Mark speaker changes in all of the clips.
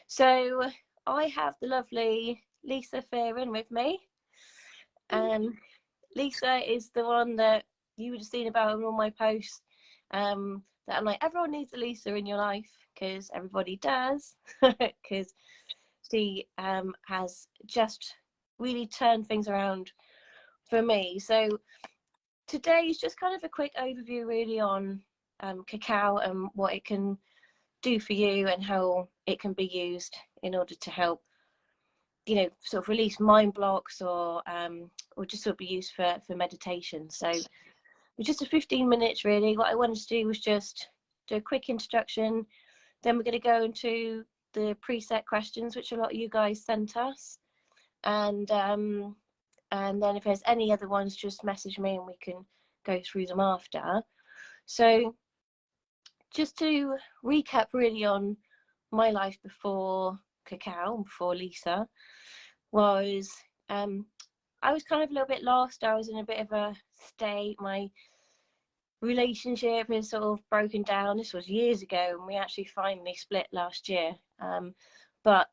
Speaker 1: So I have the lovely Lisa Fearon with me. And Lisa is the one that you would have seen about in all my posts. That I'm like, everyone needs a Lisa in your life, because everybody does. Because she has just really turned things around for me. So today is just kind of a quick overview really on cacao and what it can do for you and how it can be used in order to help, you know, sort of release mind blocks or just sort of be used for meditation. So just a 15 minutes really. What I wanted to do was just do a quick introduction, then we're going to go into the preset questions which a lot of you guys sent us, and then if there's any other ones, just message me and we can go through them after. So just to recap really on my life before cacao, before Lisa, was I was kind of a little bit lost. I was in a bit of a state. My relationship is sort of broken down. This was years ago, and we actually finally split last year. But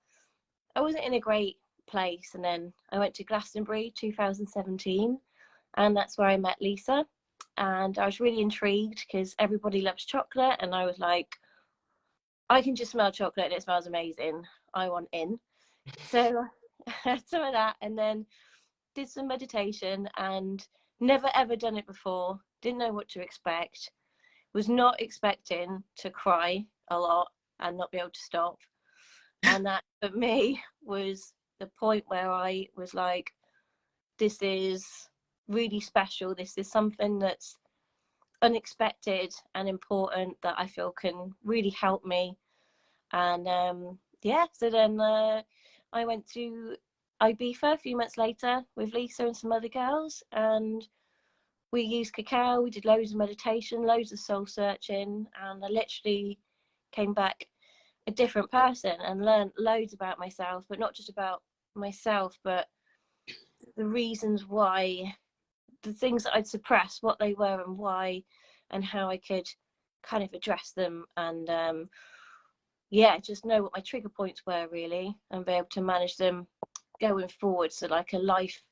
Speaker 1: I wasn't in a great place, and then I went to Glastonbury 2017, and that's where I met Lisa. And I was really intrigued because everybody loves chocolate, and I was like, I can just smell chocolate and it smells amazing. I want in. So I had some of that, and then did some meditation, and never ever done it before. Didn't know what to expect. Was not expecting to cry a lot and not be able to stop. And that for me was the point where I was like, this is really special. This is something that's unexpected and important that I feel can really help me. And yeah, so then I went to Ibiza a few months later with Lisa and some other girls, and we used cacao. We did loads of meditation, loads of soul searching, and I literally came back a different person and learned loads about myself, but not just about myself, but the reasons why, the things that I'd suppressed, what they were and why, and how I could kind of address them, and yeah, just know what my trigger points were really, and be able to manage them going forward. So like a life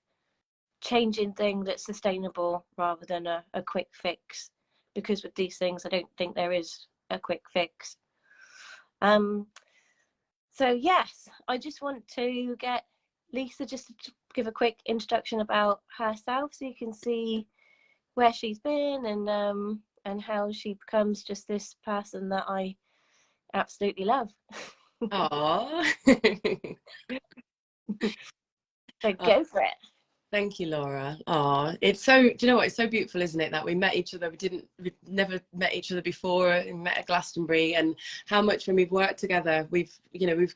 Speaker 1: changing thing that's sustainable rather than a quick fix, because with these things I don't think there is a quick fix. So yes, I just want to get Lisa just to give a quick introduction about herself, so you can see where she's been and how she becomes just this person that I absolutely love.
Speaker 2: Oh,
Speaker 1: So go for it.
Speaker 2: thank you, Laura. Oh, it's so, do you know what? It's so beautiful, isn't it? That we met each other. We'd never met each other before, and met at Glastonbury, and how much when we've worked together, we've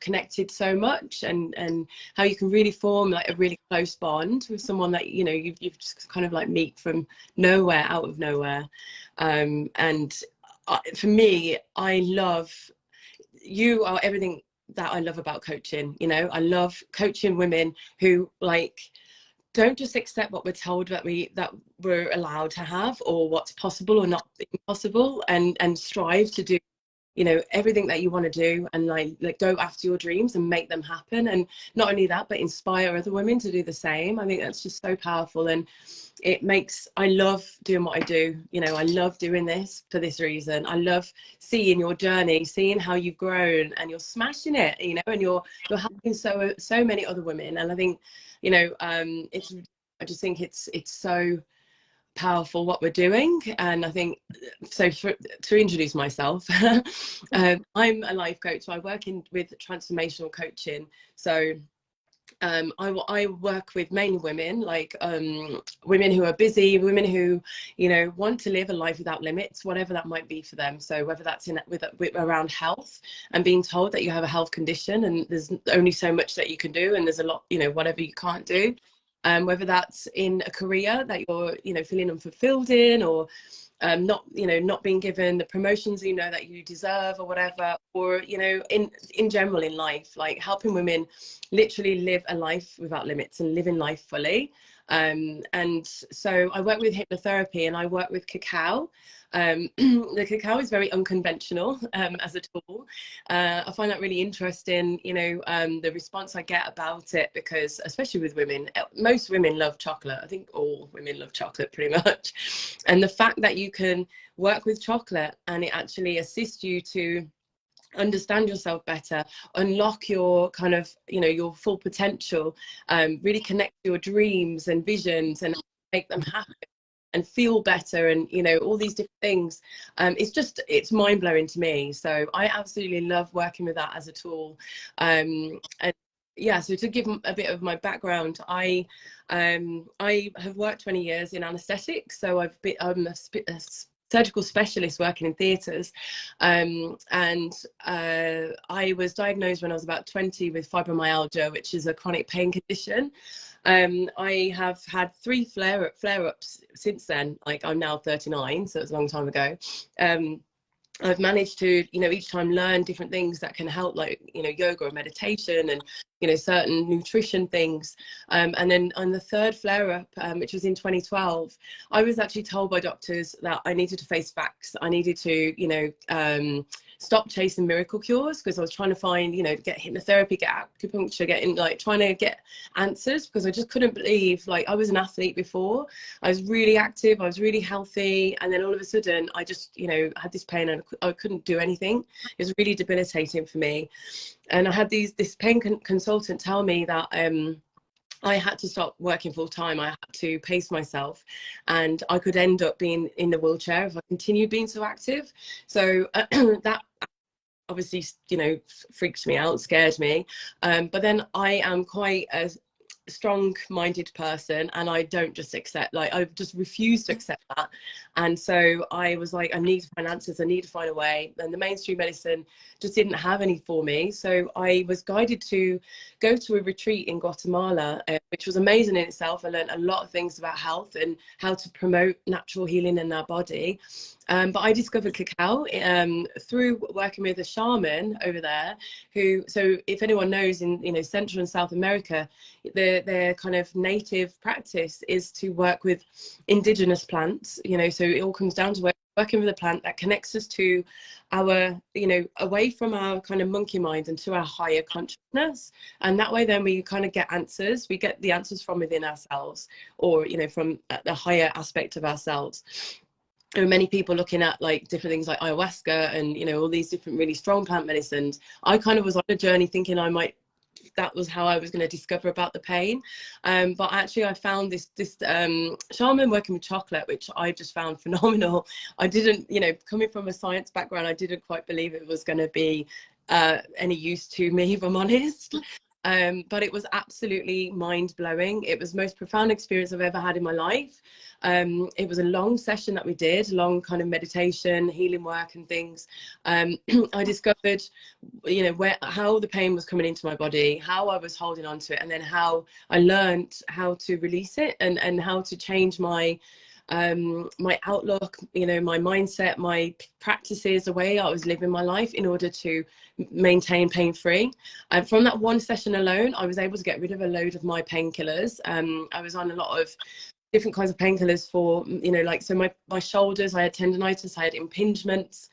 Speaker 2: connected so much, and how you can really form like a really close bond with someone that, you've just kind of like meet from nowhere, out of nowhere. And for me, you are everything that I love about coaching. I love coaching women who don't just accept what we're told that we're allowed to have, or what's possible or not impossible, and strive to do everything that you want to do, and like go after your dreams and make them happen. And not only that, but inspire other women to do the same. I think that's just so powerful, and I love doing what I do. I love doing this for this reason. I love seeing your journey, seeing how you've grown, and you're smashing it, and you're helping so many other women. And I think I just think it's so powerful what we're doing. And I think, so to introduce myself, I'm a life coach, so I work with transformational coaching. So I work with mainly women, women who are busy, women who want to live a life without limits, whatever that might be for them. So whether that's around health, and being told that you have a health condition and there's only so much that you can do, and there's a lot, whatever you can't do, whether that's in a career that you're feeling unfulfilled in, or not being given the promotions that you deserve, or whatever, or in general in life, like helping women literally live a life without limits and living life fully. And so I work with hypnotherapy and I work with cacao. The cacao is very unconventional as a tool. I find that really interesting, you know, the response I get about it, because especially with women, most women love chocolate. I think all women love chocolate pretty much. And the fact that you can work with chocolate and it actually assists you to understand yourself better, unlock your kind of, you know, your full potential, really connect your dreams and visions and make them happen and feel better, and you know, all these different things. It's mind-blowing to me. So I absolutely love working with that as a tool. And yeah, so to give a bit of my background, I have worked 20 years in anaesthetics, so I'm a surgical specialist working in theatres, and I was diagnosed when I was about 20 with fibromyalgia, which is a chronic pain condition. I have had 3 flare-ups since then. Like, I'm now 39, so it's a long time ago. I've managed to, you know, each time learn different things that can help, like, you know, yoga or meditation and, you know, certain nutrition things. And then on the 3rd flare-up, which was in 2012, I was actually told by doctors that I needed to face facts. I needed to, you know, stop chasing miracle cures, because I was trying to find, you know, get hypnotherapy, get acupuncture, trying to get answers, because I just couldn't believe, like, I was an athlete before. I was really active, I was really healthy, and then all of a sudden I just, you know, had this pain and I couldn't do anything. It was really debilitating for me. And I had this pain consultant tell me that I had to stop working full time. I had to pace myself, and I could end up being in the wheelchair if I continued being so active. So that obviously, you know, freaked me out, scared me. But then I am quite a strong-minded person, and I don't just accept, like, I just refuse to accept that. And so I was like, I need to find answers, I need to find a way. And the mainstream medicine just didn't have any for me. So I was guided to go to a retreat in Guatemala, which was amazing in itself. I learned a lot of things about health and how to promote natural healing in our body. But I discovered cacao through working with a shaman over there, who, so if anyone knows, in, you know, Central and South America, their kind of native practice is to work with indigenous plants, you know, so it all comes down to working with a plant that connects us to our, you know, away from our kind of monkey mind and to our higher consciousness. And that way then we kind of get answers. We get the answers from within ourselves, or, you know, from the higher aspect of ourselves. There are many people looking at, like, different things like ayahuasca and, you know, all these different really strong plant medicines. I kind of was on a journey thinking that was how I was going to discover about the pain. But actually I found this shaman working with chocolate, which I just found phenomenal. I didn't, you know, coming from a science background, I didn't quite believe it was going to be any use to me, if I'm honest. But it was absolutely mind-blowing. It was the most profound experience I've ever had in my life. It was a long session that we did, long kind of meditation, healing work and things. I discovered, you know, how the pain was coming into my body, how I was holding on to it, and then how I learned how to release it, and how to change my outlook, you know, my mindset, my practices, the way I was living my life in order to maintain pain-free. And from that one session alone, I was able to get rid of a load of my painkillers. I was on a lot of different kinds of painkillers for, you know, like, so my shoulders, I had tendonitis, I had impingements.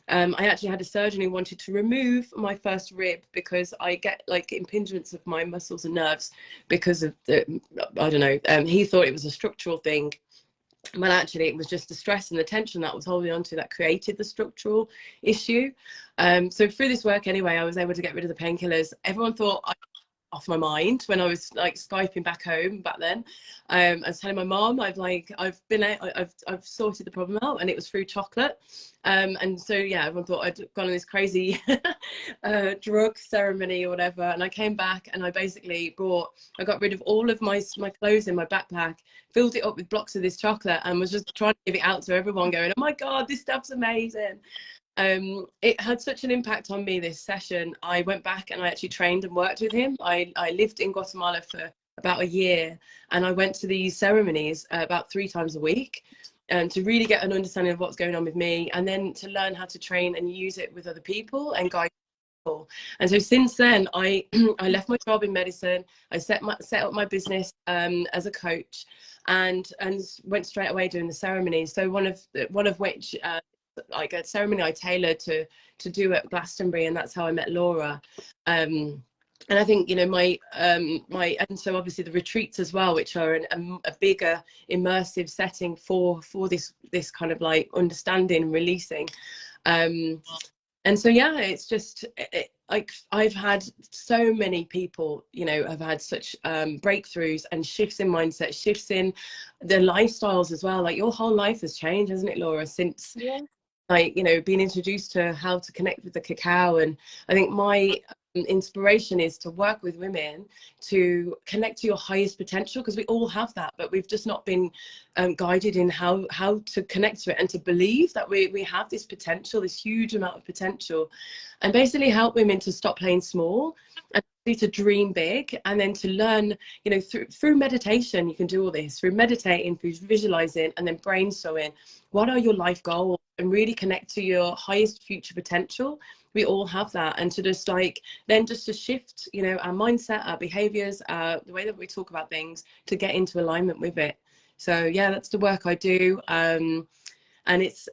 Speaker 2: I actually had a surgeon who wanted to remove my first rib because I get, like, impingements of my muscles and nerves because of I don't know, he thought it was a structural thing. Well, actually, it was just the stress and the tension that I was holding on to that created the structural issue. So through this work, anyway, I was able to get rid of the painkillers. Everyone thought I off my mind when I was, like, Skyping back home back then. I was telling my mom, I've sorted the problem out, and it was through chocolate. And so, yeah, everyone thought I'd gone on this crazy drug ceremony or whatever. And I came back and I got rid of all of my clothes in my backpack, filled it up with blocks of this chocolate, and was just trying to give it out to everyone, going, oh my God, this stuff's amazing. It had such an impact on me, this session. I went back and I actually trained and worked with him. I lived in Guatemala for about a year, and I went to these ceremonies about 3 times a week, to really get an understanding of what's going on with me, and then to learn how to train and use it with other people and guide And so since then, I I left my job in medicine. I set up my business as a coach, and went straight away doing the ceremonies. So one of which like a ceremony I tailored to do at Glastonbury, and that's how I met Laura. And I think, you know, my and so obviously the retreats as well, which are a bigger immersive setting for this kind of like understanding and releasing. And so yeah, it's just like I've had so many people, you know, have had such breakthroughs and shifts in mindset, shifts in their lifestyles as well. Like your whole life has changed, hasn't it, Laura, since like, you know, being introduced to how to connect with the cacao. And I think my inspiration is to work with women to connect to your highest potential, because we all have that, but we've just not been guided in how to connect to it, and to believe that we have this potential, this huge amount of potential, and basically help women to stop playing small and to dream big. And then to learn, you know, through meditation, you can do all this through meditating, through visualizing, and then brainstorming what are your life goals, and really connect to your highest future potential. We all have that. And to just like then just to shift, you know, our mindset, our behaviors, the way that we talk about things, to get into alignment with it. So yeah, that's the work I do. And it's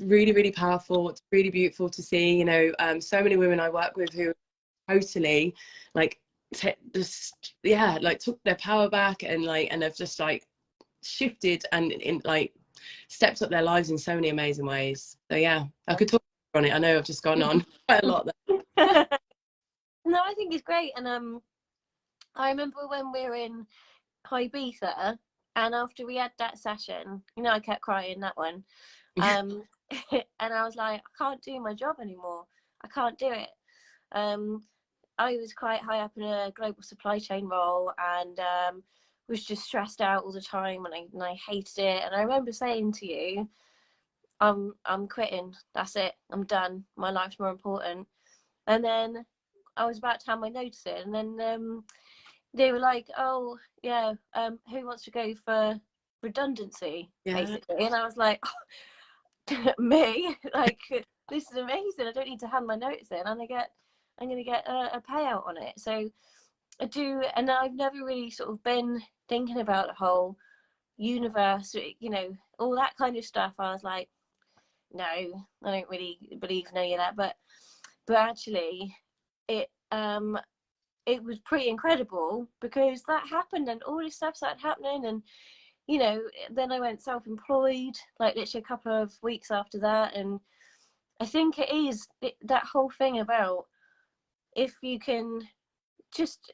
Speaker 2: really, really powerful. It's really beautiful to see, you know, so many women I work with who totally like just like took their power back, and have just like shifted and in like stepped up their lives in so many amazing ways. So yeah, I could talk on it. I know I've just gone on quite a lot there.
Speaker 1: No, I think it's great. And I remember when we were in Ibiza, and after we had that session, you know, I kept crying that one. And I was like, I can't do my job anymore. I can't do it. I was quite high up in a global supply chain role, and was just stressed out all the time, and I hated it. And I remember saying to you, I'm quitting. That's it. I'm done. My life's more important. And then I was about to hand my notice in, and then they were like, oh yeah, who wants to go for redundancy, basically. And I was like, oh, me, like, this is amazing. I don't need to hand my notice in, and I'm going to get a payout on it. So I do. And I've never really sort of been thinking about the whole universe, you know, all that kind of stuff. I was like, no, I don't really believe in any of that. But actually, it was pretty incredible, because that happened, and all this stuff started happening. And you know, then I went self-employed, like literally a couple of weeks after that. And I think it is that whole thing about, if you can just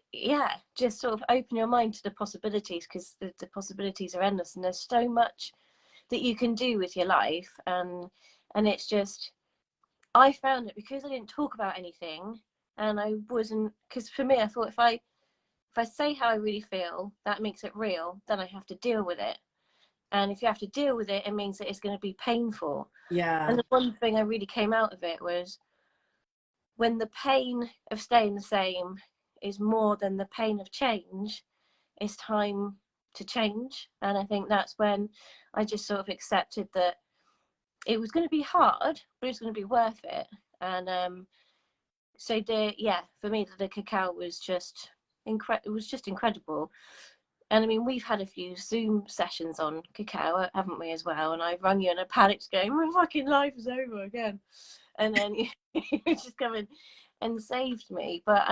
Speaker 1: sort of open your mind to the possibilities, because the possibilities are endless, and there's so much that you can do with your life. And it's just, I found it, because I didn't talk about anything, and I wasn't, because for me, I thought, if I say how I really feel, that makes it real, then I have to deal with it. And if you have to deal with it, it means that it's going to be painful. And the one thing I really came out of it was, when the pain of staying the same is more than the pain of change, it's time to change. And I think that's when I just sort of accepted that it was going to be hard, but it's going to be worth it. And so for me, the cacao was just incredible. And I mean, we've had a few Zoom sessions on cacao, haven't we, as well? And I rung you in a panic going, my fucking life is over again. And then you just come in and saved me. But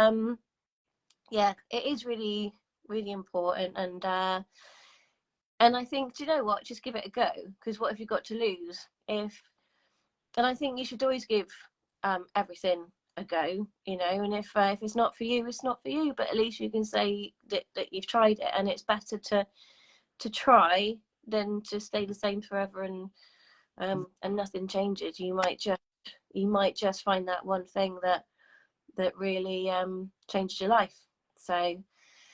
Speaker 1: yeah, it is really, really important. And I think, do you know what? Just give it a go, because what have you got to lose? And I think you should always give everything a go, you know. And if it's not for you, it's not for you. But at least you can say that you've tried it, and it's better to try than to stay the same forever and nothing changes. You might just find that one thing that really changed your life. So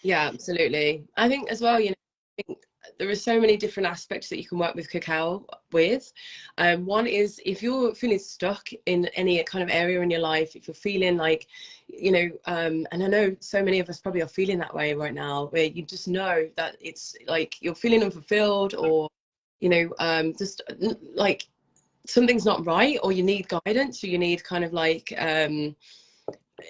Speaker 2: yeah, absolutely. I think as well, you know, I think there are so many different aspects that you can work with cacao with. One is, if you're feeling stuck in any kind of area in your life, if you're feeling like, you know, and I know so many of us probably are feeling that way right now, where you just know that it's like you're feeling unfulfilled, or, you know, just like something's not right, or you need guidance, or you need kind of like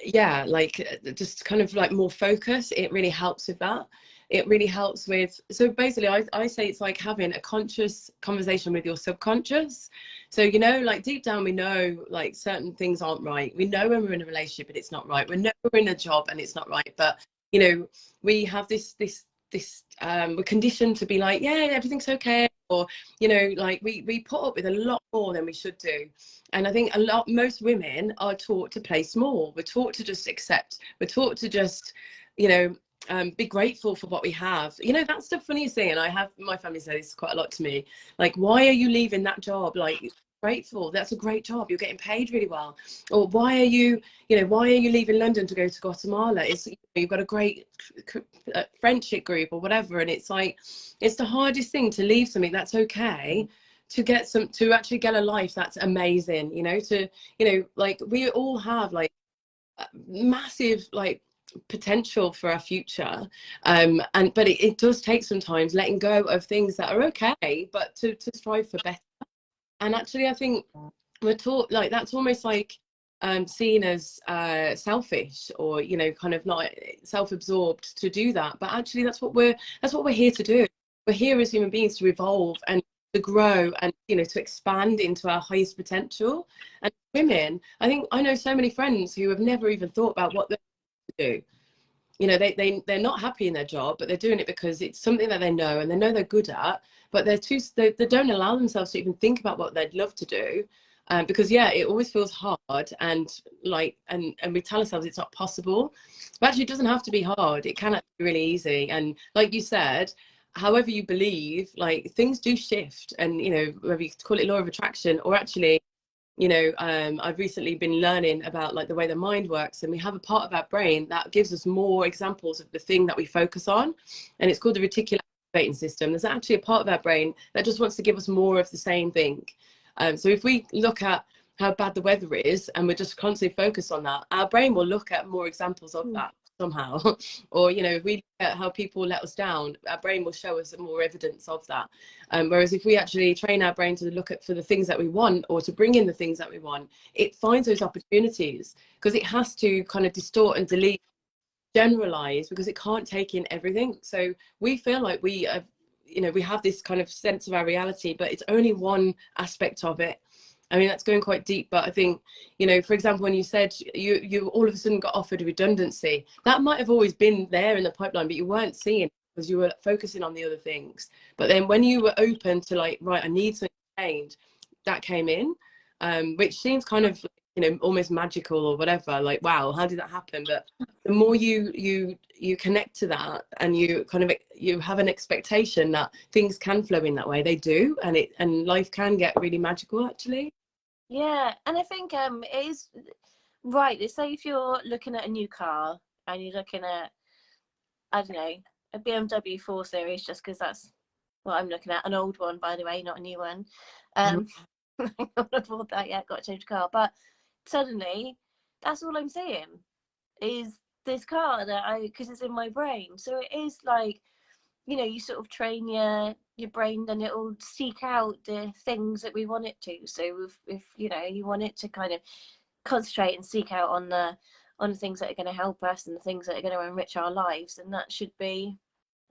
Speaker 2: yeah, like just kind of like more focus, it really helps with that. It really helps with, so basically I say it's like having a conscious conversation with your subconscious. So, you know, like deep down we know like certain things aren't right. We know when we're in a relationship and it's not right. We know we're in a job and it's not right. But, you know, we have this we're conditioned to be like, yeah, everything's okay. Or, you know, like we put up with a lot more than we should do. And I think most women are taught to play small. We're taught to just accept. We're taught to just, you know, be grateful for what we have. You know, that's the funniest thing. And I have, my family says this quite a lot to me. Like, why are you leaving that job? Like, grateful. That's a great job. You're getting paid really well. Or why are you, you know, why are you leaving London to go to Guatemala? It's, you've got a great friendship group or whatever. And it's like, it's the hardest thing to leave something that's okay, to get some, to actually get a life that's amazing, you know, to, you know, like we all have like massive like potential for our future, and but it does take sometimes letting go of things that are okay, but to strive for better. And actually I think we're taught like that's almost like seen as selfish, or you know, kind of not self-absorbed to do that, but actually that's what we're here to do. We're here as human beings to evolve and to grow and, you know, to expand into our highest potential. And women, I think I know so many friends who have never even thought about what they do. You know, they're not happy in their job, but they're doing it because it's something that they know and they know they're good at, but they don't allow themselves to even think about what they'd love to do. Because yeah, it always feels hard, and like and we tell ourselves it's not possible, but actually it doesn't have to be hard. It can actually be really easy. And like you said, however you believe, like things do shift. And you know, whether you call it law of attraction, or actually, you know, I've recently been learning about like the way the mind works, and we have a part of our brain that gives us more examples of the thing that we focus on, and it's called the Reticulating System. There's actually a part of our brain that just wants to give us more of the same thing. So if we look at how bad the weather is and we're just constantly focused on that, our brain will look at more examples of that somehow. Or, you know, if we look at how people let us down, our brain will show us more evidence of that. Whereas if we actually train our brain to look at for the things that we want, or to bring in the things that we want, it finds those opportunities, because it has to kind of distort and delete, generalize, because it can't take in everything. So we feel like we have, you know, we have this kind of sense of our reality, but it's only one aspect of it. I mean, that's going quite deep, but I think, you know, for example, when you said you all of a sudden got offered redundancy, that might have always been there in the pipeline, but you weren't seeing it because you were focusing on the other things. But then when you were open to like, right, I need something to change, that came in, which seems kind of, you know, almost magical or whatever. Like, wow, how did that happen? But the more you connect to that, and you kind of, you have an expectation that things can flow in that way, they do, and life can get really magical actually.
Speaker 1: Yeah, and I think it is right. Let's say if you're looking at a new car and you're looking at, I don't know, a BMW 4 Series, just because that's what I'm looking at. An old one, by the way, not a new one. I haven't afford that yet. Got to change the car, but suddenly, that's all I'm seeing is this car that because it's in my brain. So it is like, you know, you sort of train your brain, and it'll seek out the things that we want it to. So if you know, you want it to kind of concentrate and seek out on the things that are going to help us and the things that are going to enrich our lives, and that should be,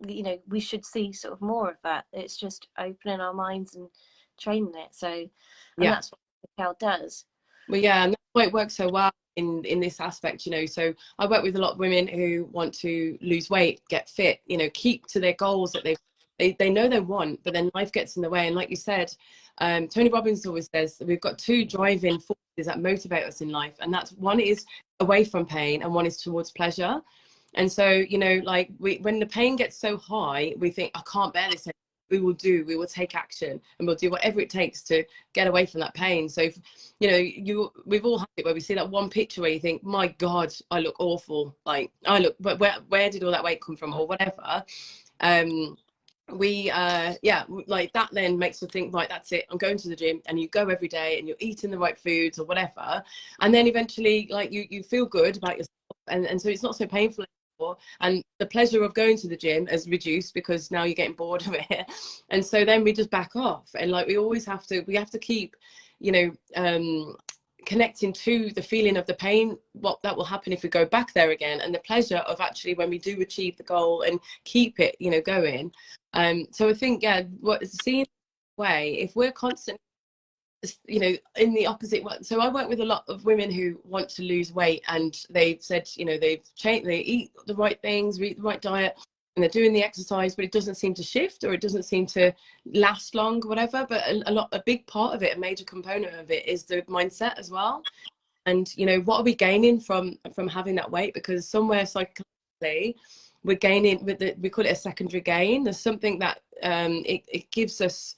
Speaker 1: you know, we should see sort of more of that. It's just opening our minds and training it. So, and
Speaker 2: Yeah,
Speaker 1: that's what Cacao does.
Speaker 2: well, yeah, and that's why it works so well in this aspect, you know. So I work with a lot of women who want to lose weight, get fit, you know, keep to their goals that they know they want, but then life gets in the way. And like you said, Tony Robbins always says that we've got two driving forces that motivate us in life, and that's, one is away from pain and one is towards pleasure. And so, you know, like when the pain gets so high, we think, I can't bear this anymore. We will take action, and we'll do whatever it takes to get away from that pain. So if, you know, we've all had it where we see that one picture where you think, my God, I look awful, like I look, but where did all that weight come from, or whatever. Yeah, like that then makes us think, right, that's it, I'm going to the gym. And you go every day and you're eating the right foods or whatever, and then eventually like you feel good about yourself, and so it's not so painful and the pleasure of going to the gym has reduced because now you're getting bored of it. And so then we just back off, and like we have to keep, you know, connecting to the feeling of the pain, what that will happen if we go back there again, and the pleasure of actually when we do achieve the goal and keep it, you know, going. So I think, yeah, what seeing way, if we're constantly, you know, in the opposite way. So I work with a lot of women who want to lose weight, and they've said, you know, they've changed, they eat the right things, eat the right diet, and they're doing the exercise, but it doesn't seem to shift, or it doesn't seem to last long, whatever. But a big part of it, a major component of it, is the mindset as well. And, you know, what are we gaining from having that weight? Because somewhere psychologically we're gaining with we call it a secondary gain. There's something that it gives us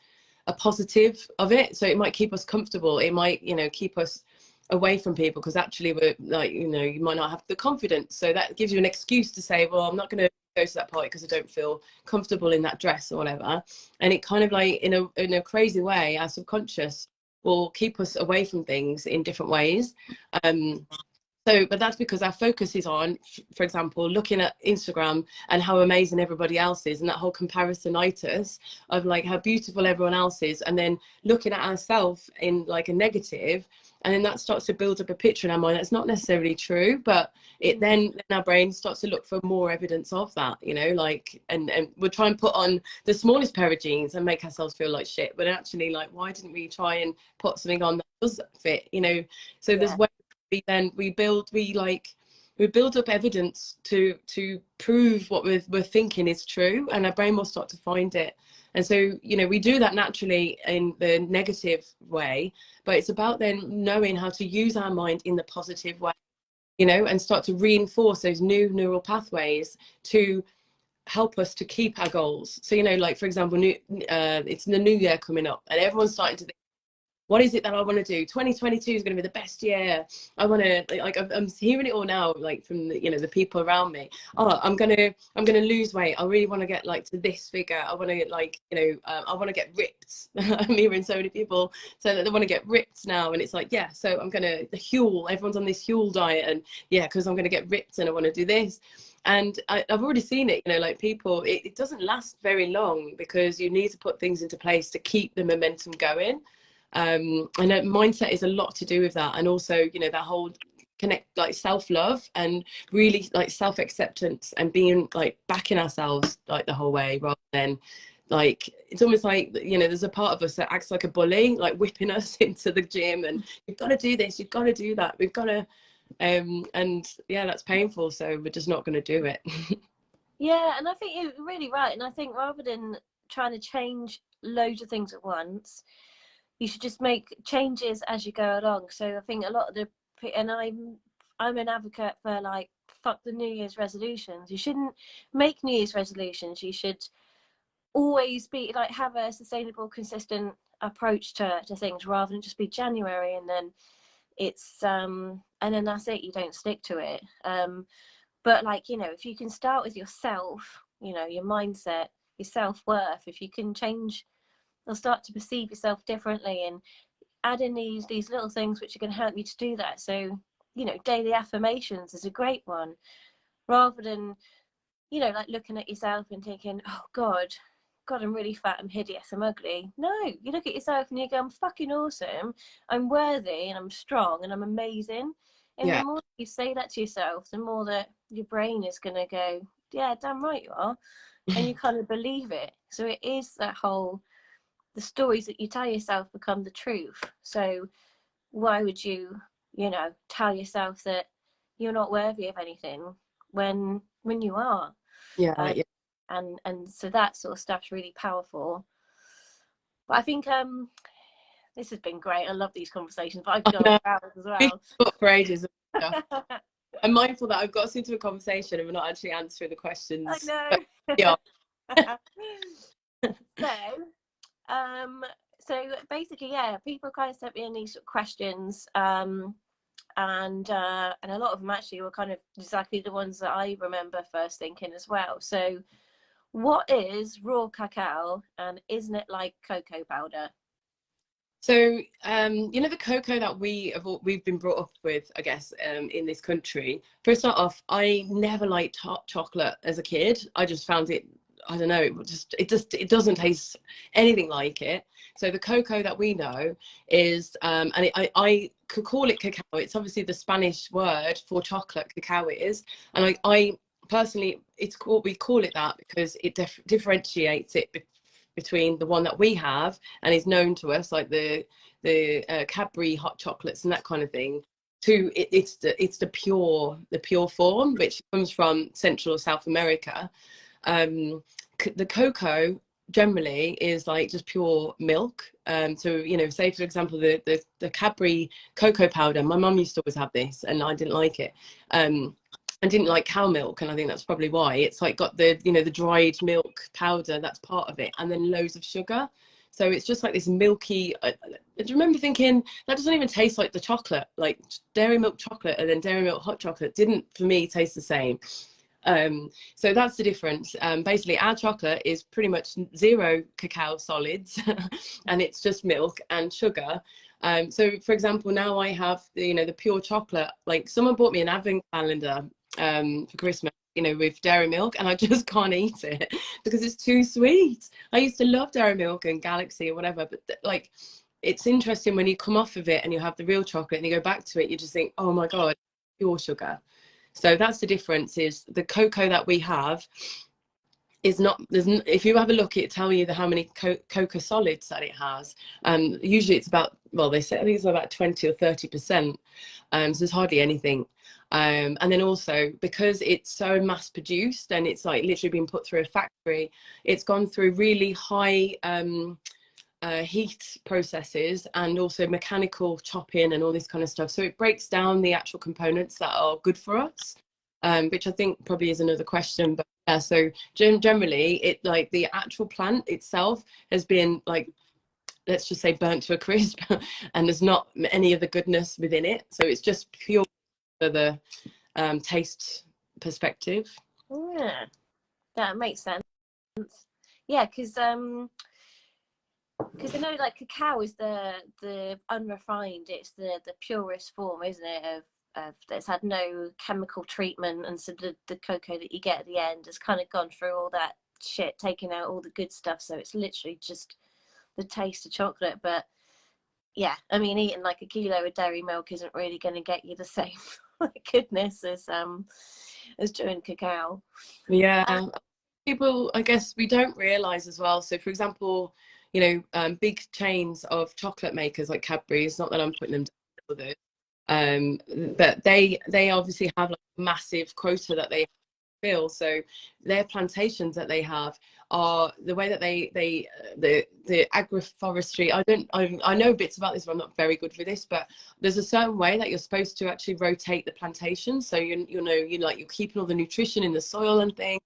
Speaker 2: a positive of it. So it might keep us comfortable. It might, you know, keep us away from people, because actually we're like, you know, you might not have the confidence. So that gives you an excuse to say, well, I'm not going to go to that party because I don't feel comfortable in that dress or whatever. And it kind of like in a crazy way, our subconscious will keep us away from things in different ways. But that's because our focus is on, for example, looking at Instagram and how amazing everybody else is, and that whole comparisonitis of like how beautiful everyone else is, and then looking at ourselves in like a negative, and then that starts to build up a picture in our mind that's not necessarily true, but it then our brain starts to look for more evidence of that, you know, like, and we'll try and put on the smallest pair of jeans and make ourselves feel like shit, but actually, like, why didn't we try and put something on that does fit, you know? So there's ways we build up evidence to prove what we're thinking is true, and our brain will start to find it. And so, you know, we do that naturally in the negative way, but it's about then knowing how to use our mind in the positive way, you know, and start to reinforce those new neural pathways to help us to keep our goals. So, you know, like, for example, it's the new year coming up, and everyone's starting to think, what is it that I want to do? 2022 is going to be the best year. I want to, like, I'm hearing it all now, like, from the, you know, the people around me. Oh, I'm gonna lose weight. I really want to get like to this figure. I want to get, like, you know, I want to get ripped. I'm hearing so many people say that they want to get ripped now, and it's like, yeah, so I'm gonna Huel. Everyone's on this Huel diet, and yeah, because I'm gonna get ripped and I want to do this. And I've already seen it, you know, like people, it doesn't last very long, because you need to put things into place to keep the momentum going. And mindset is a lot to do with that, and also, you know, that whole like self-love and really like self-acceptance, and being like backing ourselves like the whole way, rather than like, it's almost like, you know, there's a part of us that acts like a bully, like whipping us into the gym, and you've got to do this, you've got to do that, we've got to and yeah, that's painful, so we're just not going to do it.
Speaker 1: Yeah, and I think you're really right. And I think rather than trying to change loads of things at once, you should just make changes as you go along. So I think a lot of and I'm an advocate for, like, fuck the New Year's resolutions. You shouldn't make New Year's resolutions. You should always be like, have a sustainable, consistent approach to things, rather than just be January and then it's and then that's it, you don't stick to it. But, like, you know, if you can start with yourself, you know, your mindset, your self-worth, if you can change or start to perceive yourself differently, and add in these little things which are going to help you to do that. So, you know, daily affirmations is a great one, rather than, you know, like looking at yourself and thinking, oh God, I'm really fat, I'm hideous, I'm ugly. No, you look at yourself and you go, I'm fucking awesome, I'm worthy, and I'm strong, and I'm amazing. And
Speaker 2: Yeah.
Speaker 1: the more you say that to yourself, the more that your brain is going to go, yeah, damn right you are. And you kind of believe it. So it is that whole, the stories that you tell yourself become the truth. So why would you, you know, tell yourself that you're not worthy of anything when you are?
Speaker 2: Yeah, yeah.
Speaker 1: And so that sort of stuff's really powerful. But I think this has been great. I love these conversations, but I could go on for hours as
Speaker 2: We've
Speaker 1: well.
Speaker 2: got for ages. I'm mindful that I've got us into a conversation and we're not actually answering the questions.
Speaker 1: I know.
Speaker 2: Yeah.
Speaker 1: So basically, yeah, people kind of sent me in these sort of questions, and a lot of them actually were kind of exactly the ones that I remember first thinking as well. So, what is raw cacao, and isn't it like cocoa powder?
Speaker 2: So, you know, the cocoa that we've been brought up with, I guess, in this country. First start off, I never liked hot chocolate as a kid. I just found it, I don't know, it doesn't taste anything like it. So the cocoa that we know is, I could call it cacao. It's obviously the Spanish word for chocolate. Cacao is, and I personally, we call it that because it differentiates it between the one that we have and is known to us, like the Cadbury hot chocolates and that kind of thing, to it's the pure form, which comes from Central or South America. The cocoa generally is like just pure milk. So, you know, say for example the Cadbury cocoa powder, my mum used to always have this and I didn't like it. I didn't like cow milk, and I think that's probably why. It's like got the, you know, the dried milk powder, that's part of it, and then loads of sugar. So it's just like this milky, I remember thinking that doesn't even taste like the chocolate, like dairy milk chocolate and then dairy milk hot chocolate didn't for me taste the same. So that's the difference. Basically our chocolate is pretty much zero cacao solids and it's just milk and sugar. So for example, now I have the, you know, the pure chocolate. Like someone bought me an advent calendar for Christmas, you know, with dairy milk, and I just can't eat it because it's too sweet. I used to love dairy milk and Galaxy or whatever, but like it's interesting when you come off of it and you have the real chocolate and you go back to it, you just think, oh my god, pure sugar. So that's the difference. Is the cocoa that we have is not, if you have a look, it tell you how many cocoa solids that it has. Usually it's about, well, they say I think it's about 20 or 30%. So there's hardly anything. And then also because it's so mass produced and it's like literally been put through a factory, it's gone through really high heat processes and also mechanical chopping and all this kind of stuff. So it breaks down the actual components that are good for us, which I think probably is another question. But yeah, so generally it, like the actual plant itself has been like, let's just say burnt to a crisp and there's not any of the goodness within it. So it's just pure for the taste perspective.
Speaker 1: Yeah, that makes sense. Yeah, because I know like cacao is the unrefined, it's the purest form, isn't it, of that's had no chemical treatment, and so the cocoa that you get at the end has kind of gone through all that shit, taking out all the good stuff, so it's literally just the taste of chocolate. But yeah, I mean, eating like a kilo of dairy milk isn't really going to get you the same goodness as doing cacao.
Speaker 2: Yeah, people, I guess we don't realize as well. So for example, you know, big chains of chocolate makers like Cadbury's, not that I'm putting them down with it, but they obviously have like a massive quota that they fill. So their plantations that they have are the way that the agroforestry, I know bits about this, but I'm not very good with this, but there's a certain way that you're supposed to actually rotate the plantation, so you know, like you're keeping all the nutrition in the soil and things.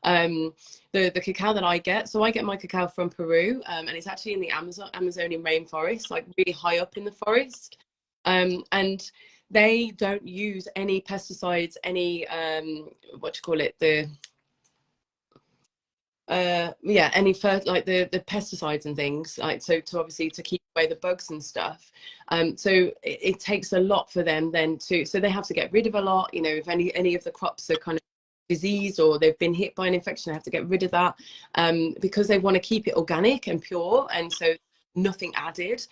Speaker 2: The cacao that I get, so I get my cacao from Peru, and it's actually in the Amazonian rainforest, like really high up in the forest, and they don't use any pesticides, any what do you call it, the yeah, any like the pesticides and things, like, so to obviously to keep away the bugs and stuff. So it takes a lot for them then to, so they have to get rid of a lot, you know, if any of the crops are kind of diseased or they've been hit by an infection, they have to get rid of that, because they want to keep it organic and pure, and so nothing added.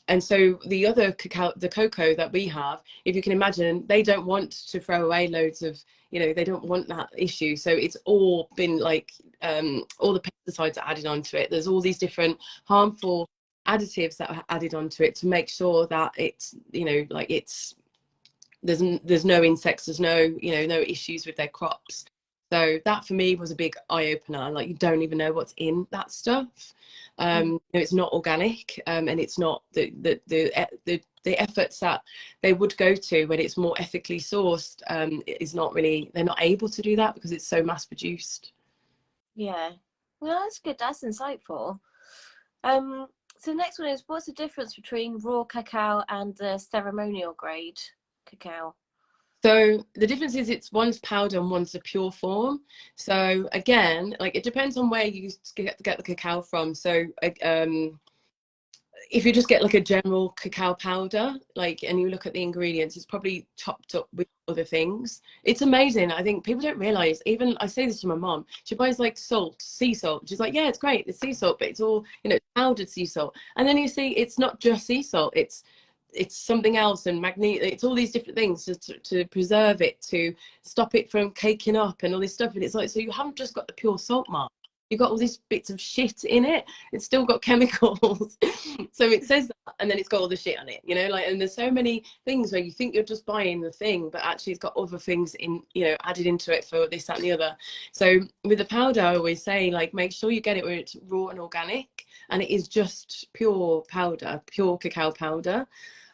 Speaker 2: And so the other cacao, the cocoa that we have, if you can imagine, they don't want to throw away loads of, you know, they don't want that issue. So it's all been like, all the pesticides are added onto it. There's all these different harmful additives that are added onto it to make sure that it's, you know, like it's, there's no insects, there's no, you know, no issues with their crops. So that for me was a big eye opener. Like, you don't even know what's in that stuff. You know, it's not organic, and it's not the efforts that they would go to when it's more ethically sourced, is not really, they're not able to do that because it's so mass produced.
Speaker 1: Yeah, well, that's good, that's insightful. So the next one is, what's the difference between raw cacao and the ceremonial grade cacao?
Speaker 2: So the difference is it's one's powder and one's a pure form. So again, like it depends on where you get the cacao from. So if you just get like a general cacao powder, like, and you look at the ingredients, it's probably chopped up with other things. It's amazing. I think people don't realize, even I say this to my mom, she buys like salt, sea salt. She's like, yeah, it's great, it's sea salt, but it's all, you know, powdered sea salt. And then you see it's not just sea salt, it's something else, and it's all these different things to preserve it, to stop it from caking up and all this stuff. And it's like, so you haven't just got the pure salt, mark, you've got all these bits of shit in it. It's still got chemicals. So it says that, and then it's got all the shit on it, you know, like, and there's so many things where you think you're just buying the thing, but actually it's got other things in, you know, added into it for this, that and the other. So with the powder, I always say, like, make sure you get it where it's raw and organic, and it is just pure powder, pure cacao powder.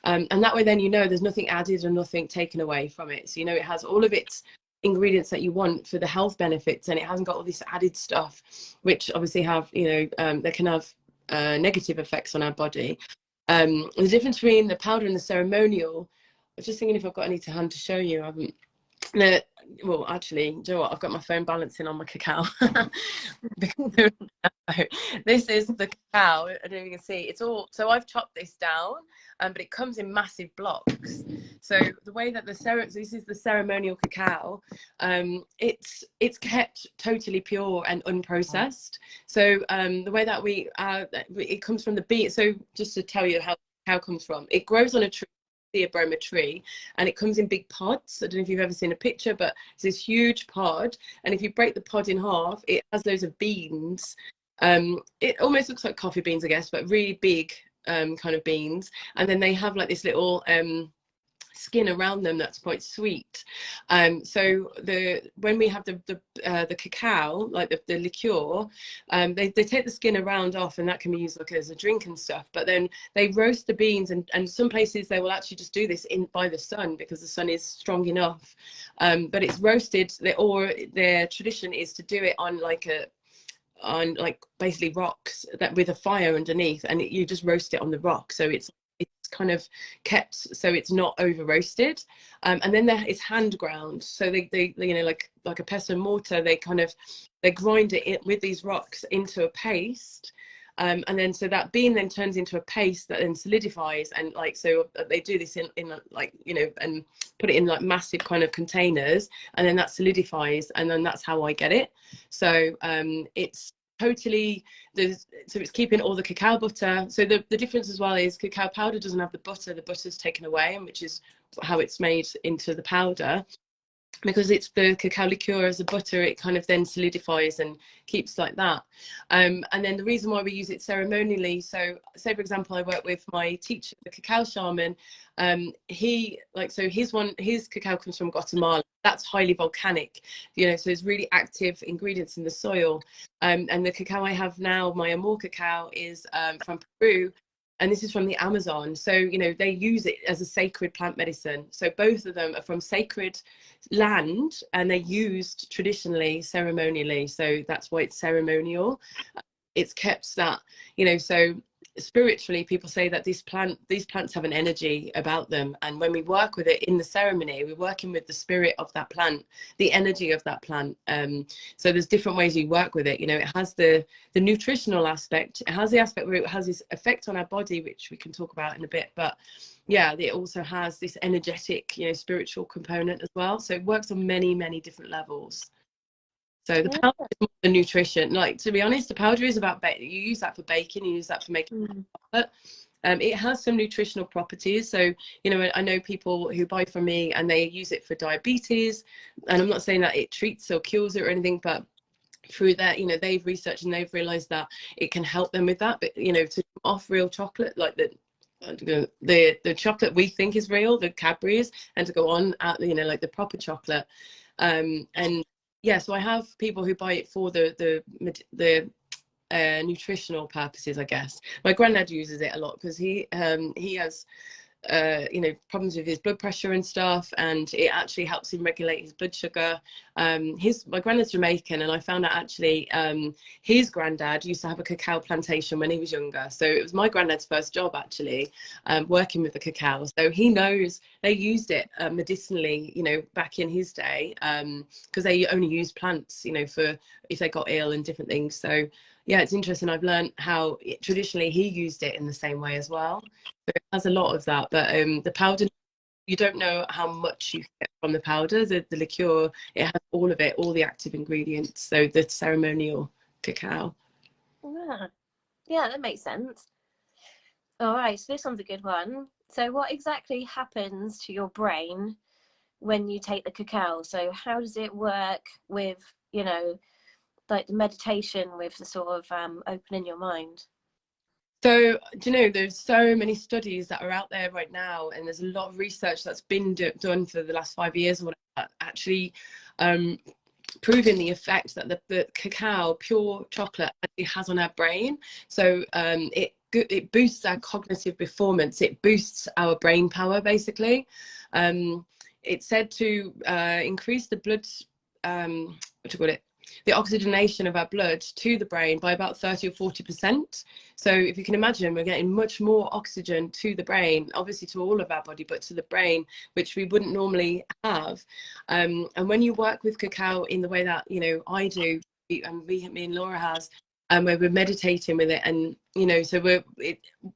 Speaker 2: And that way then, you know, there's nothing added and nothing taken away from it. So, you know, it has all of its ingredients that you want for the health benefits, and it hasn't got all this added stuff, which obviously have, you know, they can have negative effects on our body. The difference between the powder and the ceremonial, I was just thinking if I've got any to hand to show you. I haven't. No, well, actually, do you know what? I've got my phone balancing on my cacao. This is the cacao. I don't know if you can see. It's all, so I've chopped this down, but it comes in massive blocks. So the way that this is the ceremonial cacao, it's kept totally pure and unprocessed. So the way that it comes from the bean. So just to tell you how cacao comes from, it grows on a tree, the Theobroma tree, and it comes in big pods. I don't know if you've ever seen a picture, but it's this huge pod, and if you break the pod in half, it has loads of beans. It almost looks like coffee beans, I guess, but really big kind of beans, and then they have like this little skin around them that's quite sweet. So when we have the cacao, like the liqueur, they take the skin around off, and that can be used like as a drink and stuff. But then they roast the beans, and some places they will actually just do this by the sun, because the sun is strong enough. But it's roasted, or their tradition is to do it on basically rocks that with a fire underneath, and you just roast it on the rock, so it's kind of kept so it's not over roasted. And then it's hand ground, so they you know, like a pestle and mortar, they grind it with these rocks into a paste. And then so that bean then turns into a paste that then solidifies, and like, so they do this in like, you know, and put it in like massive kind of containers, and then that solidifies, and then that's how I get it. So it's totally, so it's keeping all the cacao butter. So the difference as well is cacao powder doesn't have the butter's taken away, and which is how it's made into the powder. Because it's the cacao liqueur as a butter, it kind of then solidifies and keeps like that. And then the reason why we use it ceremonially, so say for example, I work with my teacher, the cacao shaman. His cacao comes from Guatemala. That's highly volcanic, you know, so there's really active ingredients in the soil. And the cacao I have now, my Amor cacao, is from Peru, and this is from the Amazon. So, you know, they use it as a sacred plant medicine. So both of them are from sacred land, and they're used traditionally, ceremonially. So that's why it's ceremonial. It's kept that, you know, so spiritually people say that these plants have an energy about them, and when we work with it in the ceremony, we're working with the spirit of that plant, the energy of that plant. So there's different ways you work with it. You know, it has the nutritional aspect, it has the aspect where it has this effect on our body, which we can talk about in a bit, but yeah, it also has this energetic, you know, spiritual component as well. So it works on many different levels. So the powder is more the nutrition. Like, to be honest, the powder is about you use that for baking, you use that for making chocolate. It has some nutritional properties. So, you know, I know people who buy from me and they use it for diabetes, and I'm not saying that it treats or cures it or anything, but through that, you know, they've researched and they've realized that it can help them with that. But, you know, to off real chocolate, like the chocolate we think is real, the Cadbury's, and to go on at, you know, like the proper chocolate. And yeah, so I have people who buy it for the nutritional purposes, I guess. My granddad uses it a lot because he has you know, problems with his blood pressure and stuff, and it actually helps him regulate his blood sugar. My granddad's Jamaican, and I found out actually his granddad used to have a cacao plantation when he was younger, so it was my granddad's first job actually, working with the cacao. So he knows they used it medicinally, you know, back in his day, because they only used plants, you know, for if they got ill and different things. So Yeah, it's interesting. I've learned how traditionally he used it in the same way as well. So it has a lot of that. But the powder, you don't know how much you get from the powder. The liqueur, it has all of it, all the active ingredients. So the ceremonial cacao.
Speaker 1: Yeah, yeah, that makes sense. All right, so this one's a good one. So what exactly happens to your brain when you take the cacao? So how does it work with, you know, like the meditation with the sort of opening your mind?
Speaker 2: So, do you know, there's so many studies that are out there right now, and there's a lot of research that's been done for the last 5 years or whatever, actually proving the effect that the cacao, pure chocolate, actually has on our brain. So it boosts our cognitive performance. It boosts our brain power, basically. It's said to increase the blood, what do you call it? The oxygenation of our blood to the brain by about 30 or 40%. So if you can imagine, we're getting much more oxygen to the brain, obviously to all of our body, but to the brain, which we wouldn't normally have. And when you work with cacao in the way that, you know, I do, and me and Laura has, where we're meditating with it, and you know, so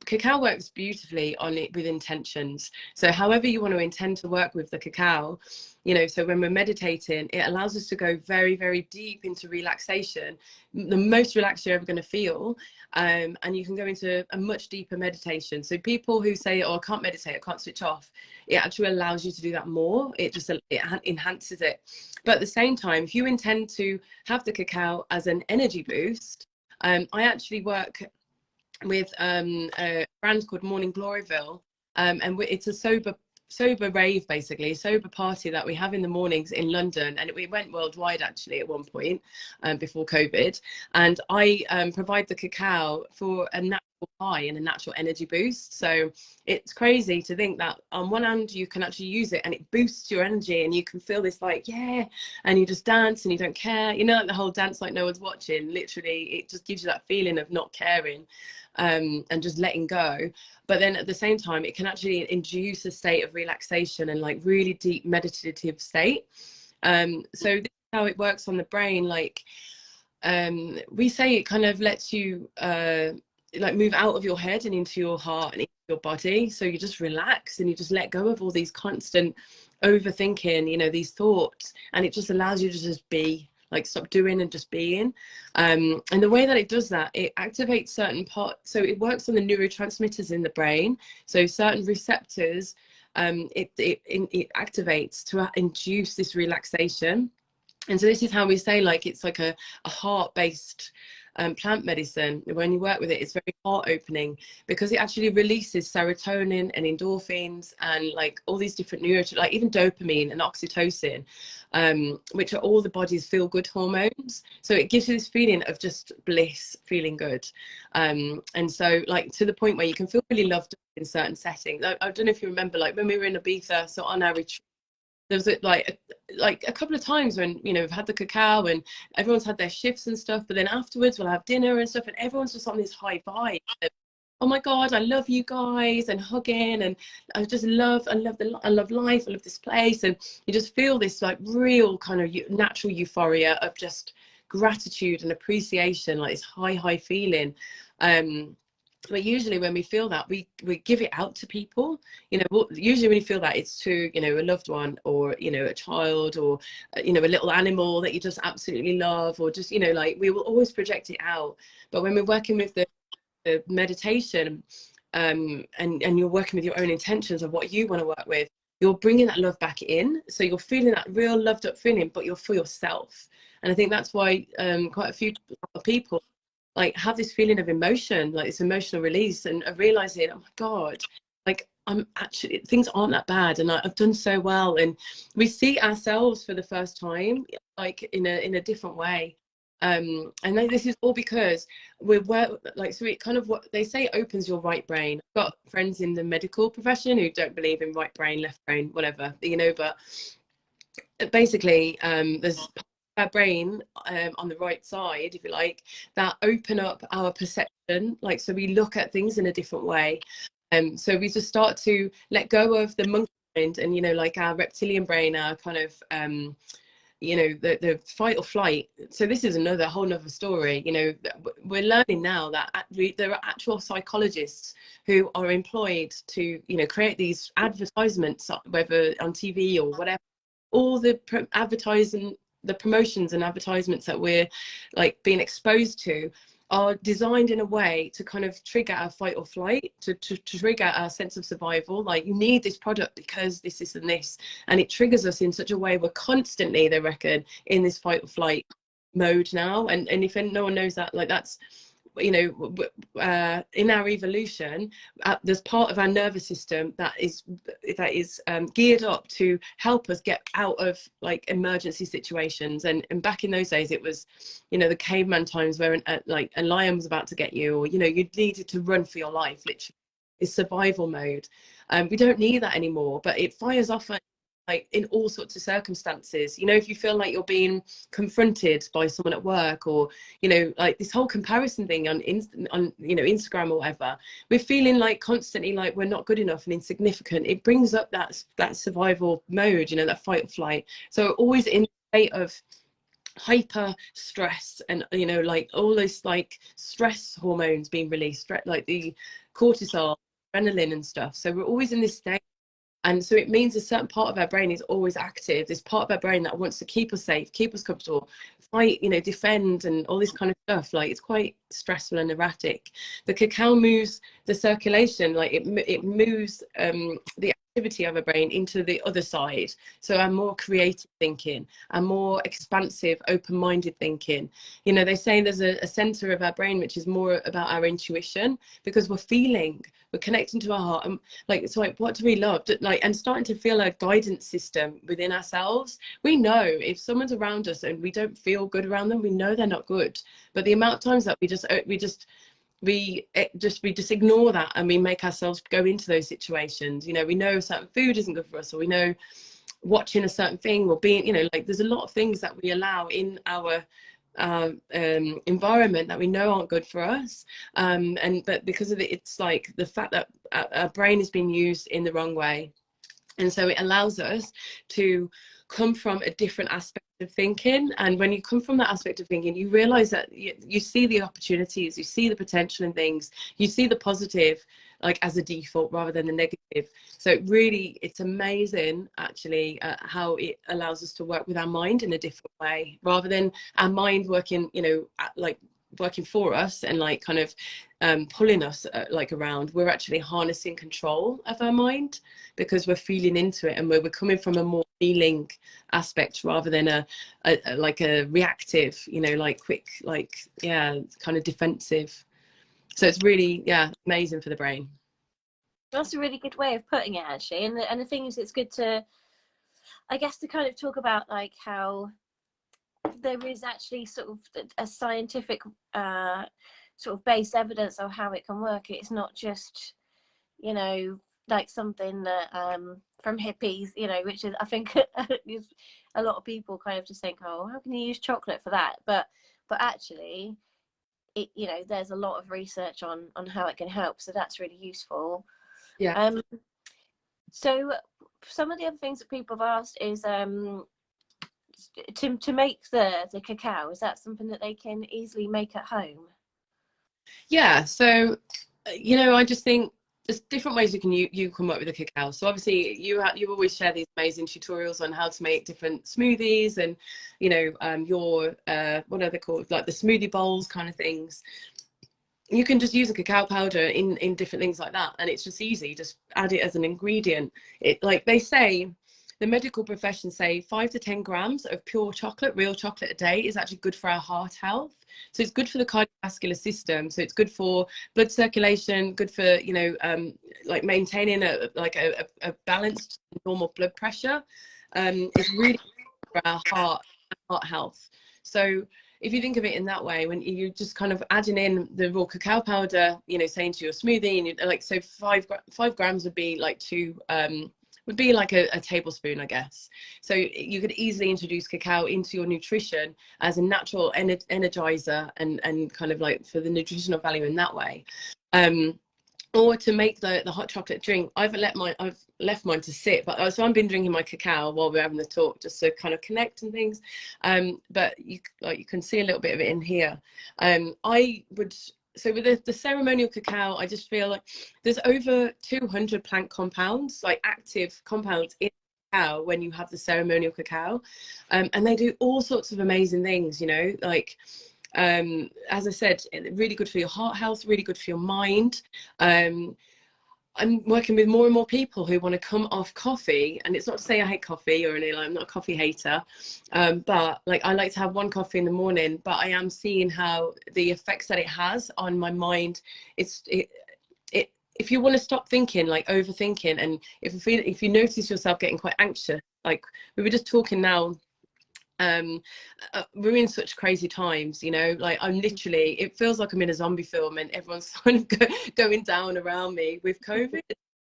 Speaker 2: cacao works beautifully on it with intentions. So however you want to intend to work with the cacao, you know, so when we're meditating, it allows us to go very, very deep into relaxation, the most relaxed you're ever going to feel. And you can go into a much deeper meditation. So people who say, oh, I can't meditate, I can't switch off, it actually allows you to do that more. It enhances it. But at the same time, if you intend to have the cacao as an energy boost, I actually work with a brand called Morning Gloryville, and it's a sober rave, basically, sober party that we have in the mornings in London, and we went worldwide actually at one point before COVID. And I provide the cacao for a natural high and a natural energy boost. So it's crazy to think that on one hand you can actually use it and it boosts your energy, and you can feel this like, yeah, and you just dance and you don't care, you know, like the whole dance like no one's watching. Literally, it just gives you that feeling of not caring and just letting go. But then at the same time, it can actually induce a state of relaxation and like really deep meditative state. So this is how it works on the brain. Like we say, it kind of lets you like move out of your head and into your heart and into your body. So you just relax and you just let go of all these constant overthinking, you know, these thoughts, and it just allows you to just be, like stop doing and just being. And the way that it does that, it activates certain parts. So it works on the neurotransmitters in the brain. So certain receptors, it activates to induce this relaxation. And so this is how we say, like, it's like a heart-based plant medicine. When you work with it, it's very heart opening, because it actually releases serotonin and endorphins and like all these different like even dopamine and oxytocin, which are all the body's feel good hormones. So it gives you this feeling of just bliss, feeling good. And so like to the point where you can feel really loved in certain settings. I don't know if you remember, like when we were in Ibiza, so on our retreat, there was like a couple of times when, you know, we've had the cacao and everyone's had their shifts and stuff, but then afterwards we'll have dinner and stuff, and everyone's just on this high vibe. Oh my God, I love you guys, and hugging, and I love life, I love this place, and you just feel this like real kind of natural euphoria of just gratitude and appreciation, like this high feeling. But usually when we feel that, we give it out to people, you know. Usually when you feel that, it's to, you know, a loved one, or, you know, a child, or, you know, a little animal that you just absolutely love, or just, you know, like we will always project it out. But when we're working with the meditation, and you're working with your own intentions of what you want to work with, you're bringing that love back in. So you're feeling that real loved up feeling, but you're for yourself. And I think that's why quite a few people like have this feeling of emotion, like this emotional release, and realizing, oh my God, like I'm actually, things aren't that bad, and I've done so well. And we see ourselves for the first time, like in a different way. And then this is all because we're like, so it kind of, what they say, opens your right brain. I've got friends in the medical profession who don't believe in right brain, left brain, whatever, you know, but basically there's our brain on the right side, if you like, that open up our perception, like, so we look at things in a different way. So we just start to let go of the monkey mind, and, you know, like our reptilian brain, our kind of you know, the fight or flight. So this is another whole nother story. You know, we're learning now that there are actual psychologists who are employed to, you know, create these advertisements, whether on TV or whatever, all the advertising, the promotions and advertisements that we're like being exposed to are designed in a way to kind of trigger our fight or flight, to trigger our sense of survival. Like, you need this product because this and this, and it triggers us in such a way we're constantly, they reckon, in this fight or flight mode now. And if no one knows that, like, that's, you know, in our evolution, there's part of our nervous system that is geared up to help us get out of like emergency situations. And back in those days, it was, you know, the caveman times where like a lion was about to get you, or, you know, you needed to run for your life, literally. It's survival mode. We don't need that anymore, but it fires off like in all sorts of circumstances. You know, if you feel like you're being confronted by someone at work, or, you know, like this whole comparison thing on you know, Instagram or whatever, we're feeling like constantly like we're not good enough and insignificant. It brings up that survival mode, you know, that fight or flight. So always in a state of hyper stress, and, you know, like all those like stress hormones being released, like the cortisol, adrenaline and stuff. So we're always in this state. And so it means a certain part of our brain is always active. This part of our brain that wants to keep us safe, keep us comfortable, fight, you know, defend, and all this kind of stuff. Like, it's quite stressful and erratic. The cacao moves the circulation, like it moves the activity of our brain into the other side. So our more creative thinking, our more expansive, open-minded thinking. You know, they say there's a center of our brain which is more about our intuition, because we're connecting to our heart, and like, it's like, what do we love, like, and starting to feel a guidance system within ourselves. We know if someone's around us and we don't feel good around them, we know they're not good. But the amount of times that we just ignore that, and we make ourselves go into those situations. You know, we know certain food isn't good for us, or we know watching a certain thing, or being, you know, like, there's a lot of things that we allow in our environment that we know aren't good for us, but because of it, it's like the fact that our brain is being used in the wrong way. And so it allows us to come from a different aspect of thinking. And when you come from that aspect of thinking, you realize that you see the opportunities, you see the potential in things, you see the positive, like, as a default rather than the negative. So it's amazing actually how it allows us to work with our mind in a different way, rather than our mind working, you know, like working for us and like kind of pulling us like around. We're actually harnessing control of our mind, because we're feeling into it, and we're coming from a more feeling aspect rather than a like a reactive, you know, like quick, like, yeah, kind of defensive. So it's really, yeah, amazing for the brain.
Speaker 1: That's a really good way of putting it, actually. And the thing is, it's good to, I guess, to kind of talk about like how there is actually sort of a scientific sort of based evidence of how it can work. It's not just, you know, like something that from hippies, you know, which is, I think a lot of people kind of just think, oh, how can you use chocolate for that? But actually, it, you know, there's a lot of research on how it can help, so that's really useful.
Speaker 2: Yeah.
Speaker 1: So some of the other things that people have asked is to make the cacao, is that something that they can easily make at home?
Speaker 2: Yeah, so you know, I just think there's different ways you can work with the cacao. So obviously you always share these amazing tutorials on how to make different smoothies, and, you know, your what are they called, like the smoothie bowls kind of things. You can just use a cacao powder in different things like that, and it's just easy. Just add it as an ingredient. It, like they say, the medical profession say 5 to 10 grams of pure chocolate, real chocolate a day is actually good for our heart health. So it's good for the cardiovascular system. So it's good for blood circulation, good for, you know, like maintaining a balanced normal blood pressure. It's really good for our heart health. So if you think of it in that way, when you just kind of adding in the raw cacao powder, you know, saying to your smoothie, and you, like, so 5 grams would be like would be like a tablespoon, I guess. So you could easily introduce cacao into your nutrition as a natural energizer, and kind of like for the nutritional value in that way. or to make the hot chocolate drink, I've left mine to sit, but so I've been drinking my cacao while we're having the talk, just to kind of connect and things. But you can see a little bit of it in here. I would, so with the ceremonial cacao, I just feel like there's over 200 plant compounds, like active compounds in cacao when you have the ceremonial cacao, and they do all sorts of amazing things, you know, like as I said, really good for your heart health, really good for your mind. I'm working with more and more people who want to come off coffee, and it's not to say I hate coffee or anything, I'm not a coffee hater, but like I like to have one coffee in the morning, but I am seeing how the effects that it has on my mind. If you want to stop thinking, like overthinking, and if you notice yourself getting quite anxious, like we were just talking now, we're in such crazy times, you know, like I'm literally, it feels like I'm in a zombie film and everyone's kind of going down around me with COVID.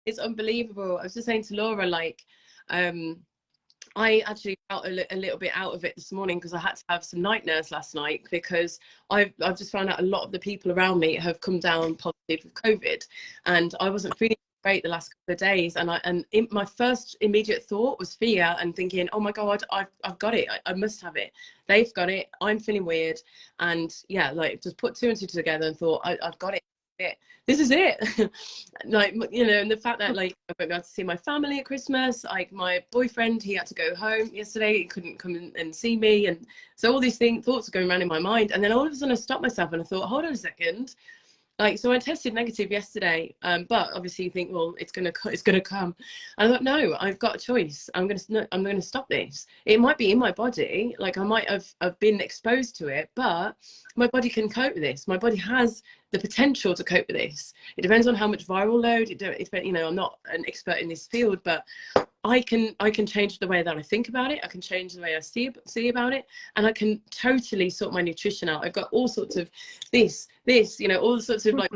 Speaker 2: It's unbelievable. I was just saying to Laura, like I actually felt a little bit out of it this morning because I had to have some night nurse last night, because I've just found out a lot of the people around me have come down positive with COVID, and I wasn't feeling great the last couple of days, and my first immediate thought was fear and thinking, oh my god, I've got it, I must have it, they've got it, I'm feeling weird. And yeah, like just put two and two together and thought, I've got it, this is it. Like, you know, and the fact that like I won't be able to see my family at Christmas, like my boyfriend, he had to go home yesterday, he couldn't come and see me, and so all these thoughts are going around in my mind, and then all of a sudden I stopped myself and I thought, hold on a second. Like, so I tested negative yesterday, but obviously you think, well, it's gonna come. And I thought, no, I've got a choice. I'm gonna stop this. It might be in my body, like I might have been exposed to it, but my body can cope with this. My body has the potential to cope with this. It depends on how much viral load. If you know, I'm not an expert in this field, but I can change the way that I think about it. I can change the way I see about it, and I can totally sort my nutrition out. I've got all sorts of this, you know, all sorts of like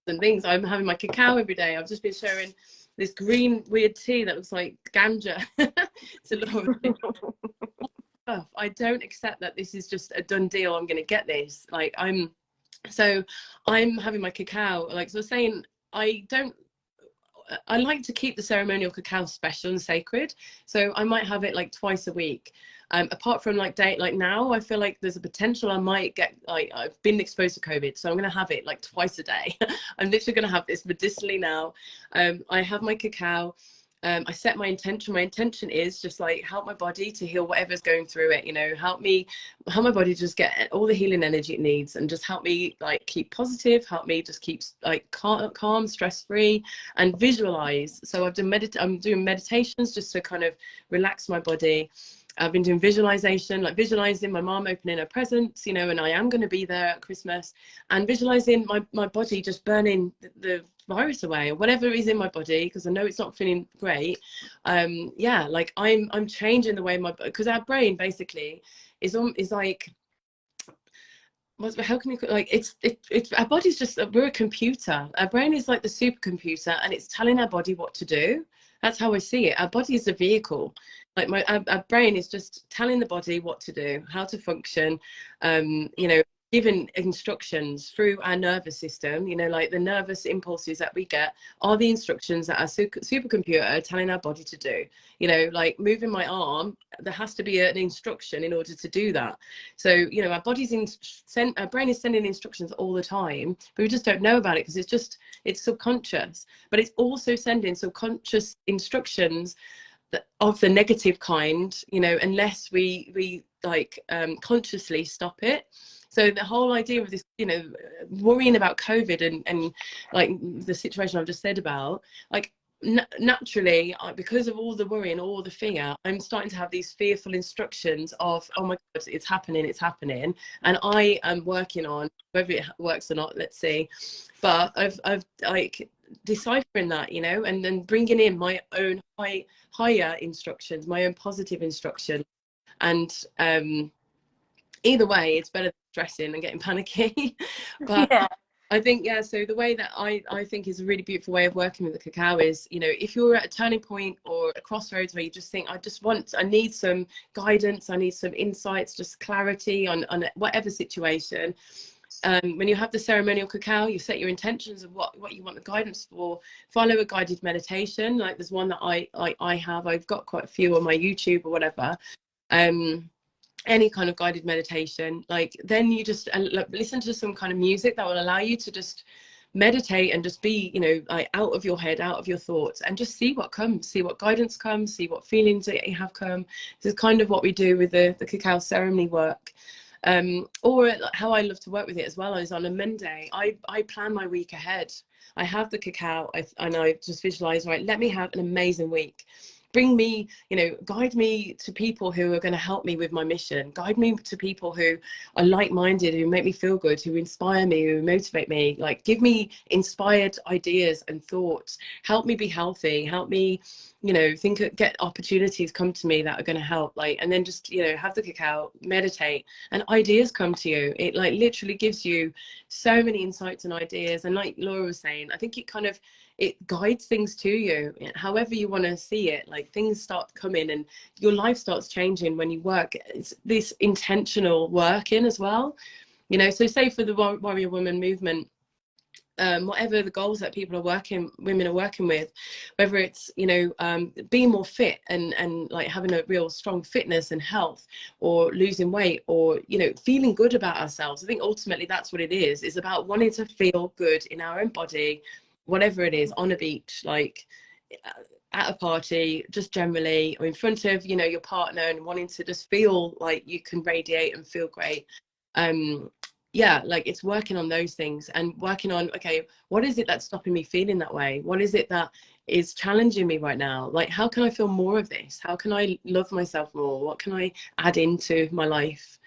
Speaker 2: and things. I'm having my cacao every day. I've just been sharing this green weird tea that looks like ganja to Laura. I don't accept that this is just a done deal. I'm going to get this. Like I'm having my cacao. Like, so saying, I like to keep the ceremonial cacao special and sacred, so I might have it like twice a week. Apart from like now, I feel like there's a potential I might get, like I've been exposed to COVID, so I'm going to have it like twice a day. I'm literally going to have this medicinally now. I have my cacao. I set my intention. My intention is just like help my body to heal whatever's going through it, you know, help my body just get all the healing energy it needs, and just help me like keep positive, help me just keep like calm, stress-free, and visualize. So I'm doing meditations just to kind of relax my body. I've been doing visualization, like visualizing my mom opening her presents, you know, and I am going to be there at Christmas, and visualizing my body just burning the virus away or whatever is in my body, because I know it's not feeling great. Yeah, like I'm changing the way because our brain basically is like, how can you, like, it's our body's just, we're a computer. Our brain is like the supercomputer, and it's telling our body what to do. That's how I see it. Our body is a vehicle. Like our brain is just telling the body what to do, how to function, you know, given instructions through our nervous system. You know, like the nervous impulses that we get are the instructions that our supercomputer are telling our body to do. You know, like moving my arm, there has to be an instruction in order to do that. So, you know, our brain is sending instructions all the time, but we just don't know about it because it's subconscious. But it's also sending subconscious instructions of the negative kind, you know, unless we like consciously stop it. So the whole idea of this, you know, worrying about COVID and like the situation I've just said about, like naturally, because of all the worry and all the fear, I'm starting to have these fearful instructions of, oh my god, it's happening, and I am working on whether it works or not, let's see. But I've like deciphering that, you know, and then bringing in my own higher instructions, my own positive instructions, and either way it's better than stressing and getting panicky. But yeah. I think, yeah, so the way that I think is a really beautiful way of working with the cacao is, you know, if you're at a turning point or a crossroads where you just think, I need some guidance, I need some insights, just clarity on whatever situation, When you have the ceremonial cacao, you set your intentions of what you want the guidance for. Follow a guided meditation. Like there's one that I have. I've got quite a few on my YouTube or whatever. Any kind of guided meditation. Like then you just listen to some kind of music that will allow you to just meditate and just be, you know, like out of your head, out of your thoughts, and just see what comes, see what guidance comes, see what feelings that you have come. This is kind of what we do with the cacao ceremony work. Or how I love to work with it as well is on a Monday, I plan my week ahead. I have the cacao and I just visualize, right, let me have an amazing week. Bring me, you know, guide me to people who are going to help me with my mission. Guide me to people who are like-minded, who make me feel good, who inspire me, who motivate me. Like, give me inspired ideas and thoughts. Help me be healthy. Help me, you know, get opportunities come to me that are going to help. Like, and then just, you know, have the cacao, meditate, and ideas come to you. It like literally gives you so many insights and ideas. And like Laura was saying, I think it guides things to you however you want to see it. Like things start coming and your life starts changing when you work. It's this intentional working as well, you know. So say for the warrior woman movement, whatever the goals that women are working with, whether it's, you know, being more fit and like having a real strong fitness and health, or losing weight, or, you know, feeling good about ourselves. I think ultimately that's what it is. It's about wanting to feel good in our own body, whatever it is, on a beach, like at a party, just generally, or in front of, you know, your partner, and wanting to just feel like you can radiate and feel great. Yeah, like it's working on those things and working on, okay, what is it that's stopping me feeling that way? What is it that is challenging me right now? Like, how can I feel more of this? How can I love myself more? What can I add into my life?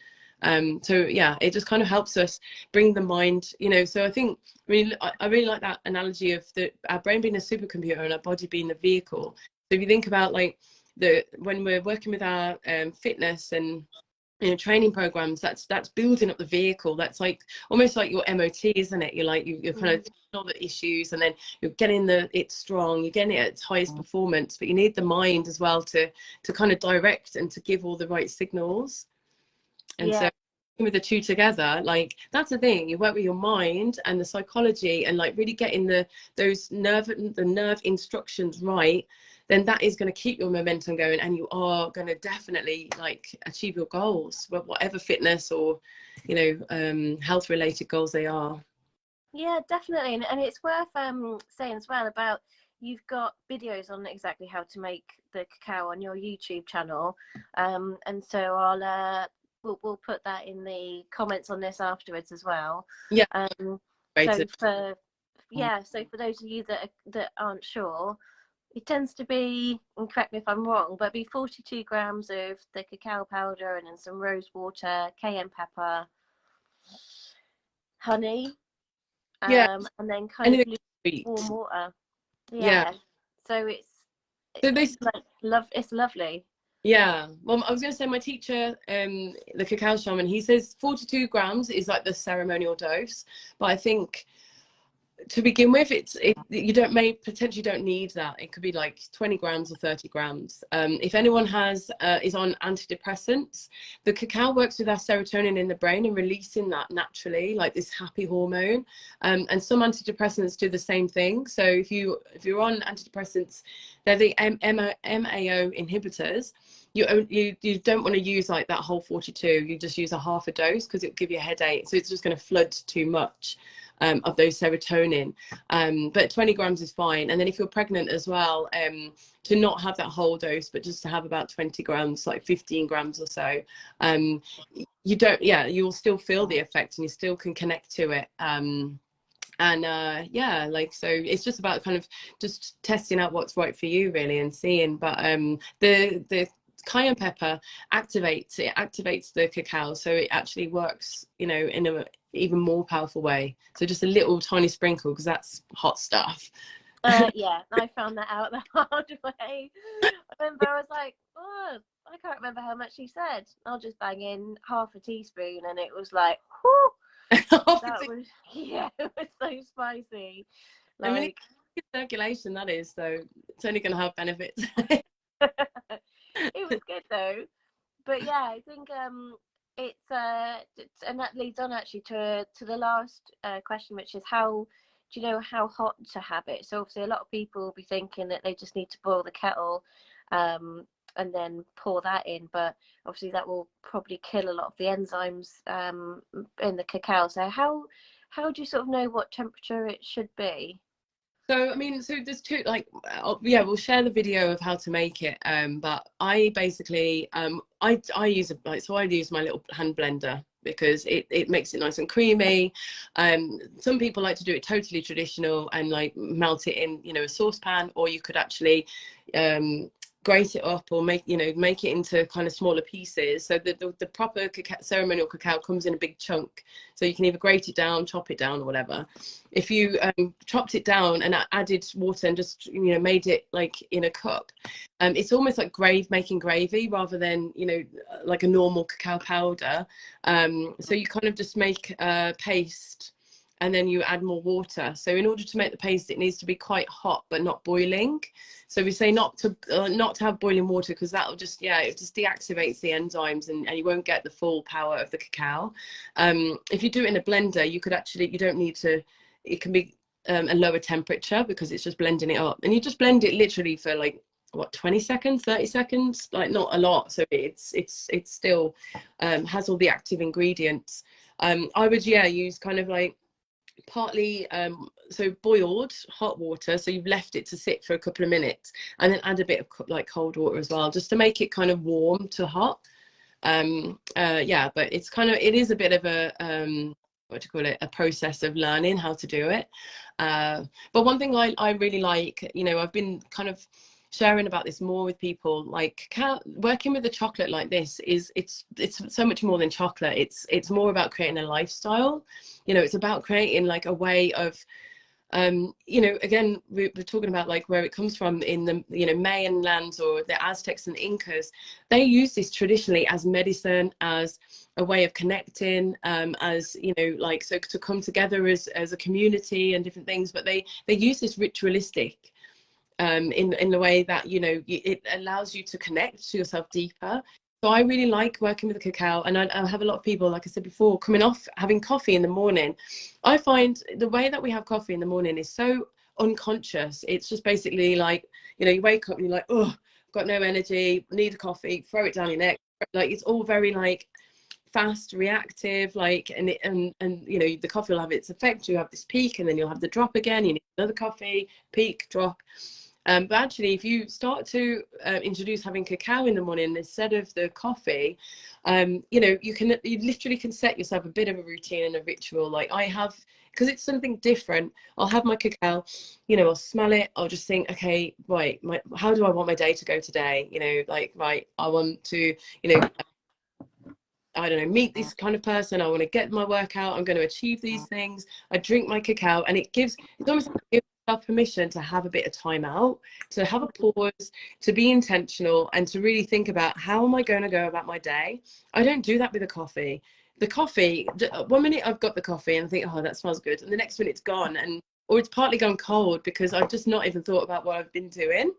Speaker 2: So yeah, it just kind of helps us bring the mind, you know. So I think I really like that analogy of our brain being a supercomputer and our body being the vehicle. So if you think about like when we're working with our fitness and, you know, training programs, that's building up the vehicle. That's like almost like your MOT, isn't it? You're like you're kind of all the issues, and then you're getting it strong, you're getting it at its highest performance, but you need the mind as well to kind of direct and to give all the right signals. And so with the two together, like that's the thing, you work with your mind and the psychology and like really getting the nerve instructions right, then that is going to keep your momentum going, and you are going to definitely like achieve your goals, whatever fitness or, you know, health related goals they are.
Speaker 1: Yeah, definitely. And it's worth saying as well about, you've got videos on exactly how to make the cacao on your YouTube channel, and so I'll we'll put that in the comments on this afterwards as well.
Speaker 2: Yeah.
Speaker 1: So for those of you that aren't sure, it tends to be, and correct me if I'm wrong, but be 42 grams of the cacao powder, and then some rose water, cayenne pepper, honey, and then kind of warm water. Yeah. So it's lovely.
Speaker 2: Yeah, well, I was going to say my teacher, the cacao shaman, he says 42 grams is like the ceremonial dose, but I think to begin with, you potentially don't need that. It could be like 20 grams or 30 grams. If anyone is on antidepressants, the cacao works with our serotonin in the brain and releasing that naturally, like this happy hormone. And some antidepressants do the same thing. So if you're on antidepressants, they're the MAO inhibitors. You don't want to use like that whole 42. You just use a half a dose because it'll give you a headache. So it's just going to flood too much of those serotonin, but 20 grams is fine. And then if you're pregnant as well, to not have that whole dose, but just to have about 20 grams, like 15 grams or so, you'll still feel the effect and you still can connect to it. Like, so it's just about kind of just testing out what's right for you really, and seeing. But the cayenne pepper activates the cacao, so it actually works, you know, in a even more powerful way. So just a little tiny sprinkle, because that's hot stuff.
Speaker 1: Yeah, I found that out the hard way. I remember I was like, oh, I can't remember how much he said. I'll just bang in half a teaspoon, and it was like, whoo, it was so spicy. Like,
Speaker 2: I mean, it's circulation, that is, so it's only going to have benefits.
Speaker 1: it was good though. But yeah, I think and that leads on actually to the last question, which is how do you know how hot to have it? So obviously a lot of people will be thinking that they just need to boil the kettle and then pour that in, but obviously that will probably kill a lot of the enzymes in the cacao. So how do you sort of know what temperature it should be?
Speaker 2: So, I mean, so there's two, like, yeah, we'll share the video of how to make it. But I basically, I use so I use my little hand blender because it makes it nice and creamy. Some people like to do it totally traditional and like melt it in, you know, a saucepan, or you could actually, grate it up or make it into kind of smaller pieces. So the proper ceremonial cacao comes in a big chunk, so you can either grate it down, chop it down, or whatever. If you chopped it down and added water and just made it like in a cup, it's almost like making gravy rather than like a normal cacao powder. So you kind of just make a paste and then you add more water. So in order to make the paste, it needs to be quite hot but not boiling. So we say not to have boiling water, because that'll just it just deactivates the enzymes and you won't get the full power of the cacao. If you do it in a blender, you don't need to. It can be a lower temperature because it's just blending it up, and you just blend it literally for like 20 seconds, 30 seconds, like not a lot. So it's still has all the active ingredients. I would use kind of like partly so boiled hot water, so you've left it to sit for a couple of minutes, and then add a bit of like cold water as well, just to make it kind of warm to hot. But it is a bit of a what do you call it, a process of learning how to do it. But one thing I really like, I've been kind of sharing about this more with people, like working with the chocolate like this it's so much more than chocolate. It's more about creating a lifestyle. It's about creating like a way of again, we're talking about like where it comes from in the Mayan lands or the Aztecs and Incas. They use this traditionally as medicine, as a way of connecting, as like, so to come together as a community and different things. But they use this ritualistic in the way that it allows you to connect to yourself deeper. So I really like working with the cacao, and I have a lot of people, like I said before, coming off having coffee in the morning. I find the way that we have coffee in the morning is so unconscious. It's just basically like, you wake up and you're like, oh, I've got no energy, need a coffee, throw it down your neck. Like, it's all very like fast, reactive, like, and the coffee will have its effect. You have this peak and then you'll have the drop again. You need another coffee, peak, drop. But actually, if you start to introduce having cacao in the morning instead of the coffee, you literally can set yourself a bit of a routine and a ritual. Like I have, because it's something different. I'll have my cacao, I'll smell it. I'll just think, okay, right, how do I want my day to go today? Right, I want to, I don't know, meet this kind of person. I want to get my workout. I'm going to achieve these things. I drink my cacao, and it's almost like giving yourself permission to have a bit of time out, to have a pause, to be intentional, and to really think about, how am I going to go about my day? I don't do that with a coffee. The coffee, 1 minute I've got the coffee and I think, oh, that smells good, and the next minute it's gone, or it's partly gone cold because I've just not even thought about what I've been doing.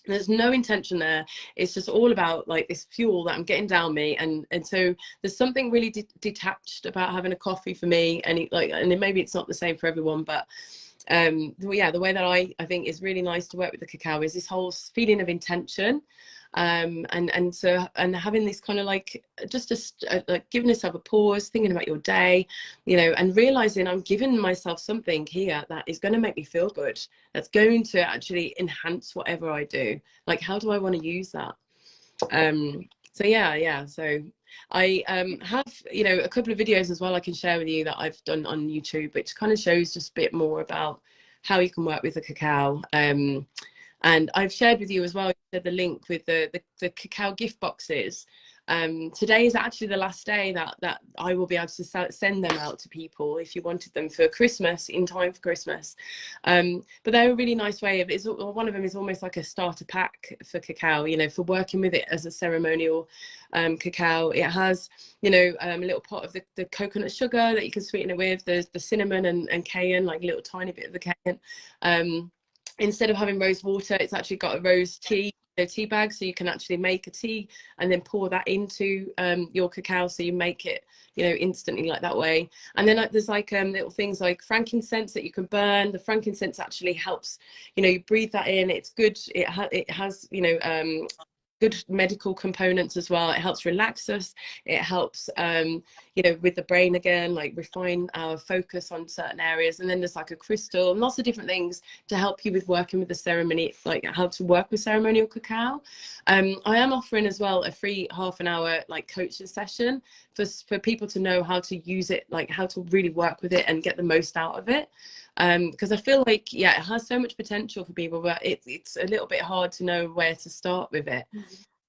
Speaker 2: There's no intention there. It's just all about like this fuel that I'm getting down me, and so there's something really detached about having a coffee for me, and maybe it's not the same for everyone, but the way that I think is really nice to work with the cacao is this whole feeling of intention, and having this kind of like just like giving yourself a pause, thinking about your day, and realizing I'm giving myself something here that is going to make me feel good, that's going to actually enhance whatever I do. Like, how do I want to use that? So I have a couple of videos as well I can share with you that I've done on YouTube, which kind of shows just a bit more about how you can work with the cacao. And I've shared with you as well the link with the cacao gift boxes. Today is actually the last day that I will be able to send them out to people if you wanted them for Christmas, in time for Christmas. But they're a really nice way of, one of them is almost like a starter pack for cacao, for working with it as a ceremonial cacao. It has, a little pot of the coconut sugar that you can sweeten it with. There's the cinnamon and cayenne, like a little tiny bit of the cayenne. Instead of having rose water, it's actually got a rose tea tea bags, so you can actually make a tea and then pour that into your cacao, so you make it, you know, instantly like that way. And then there's like little things like frankincense that you can burn. The frankincense actually helps, you know, you breathe that in, it's good, it has, you know, good medical components as well. It helps relax us, it helps you know, with the brain again, like refine our focus on certain areas. And then there's like a crystal and lots of different things to help you with working with the ceremony, like how to work with ceremonial cacao. I am offering as well a free half-an-hour like coaching session for people to know how to use it, like how to really work with it and get the most out of it. Because I feel like, yeah, it has so much potential for people, but it's a little bit hard to know where to start with it.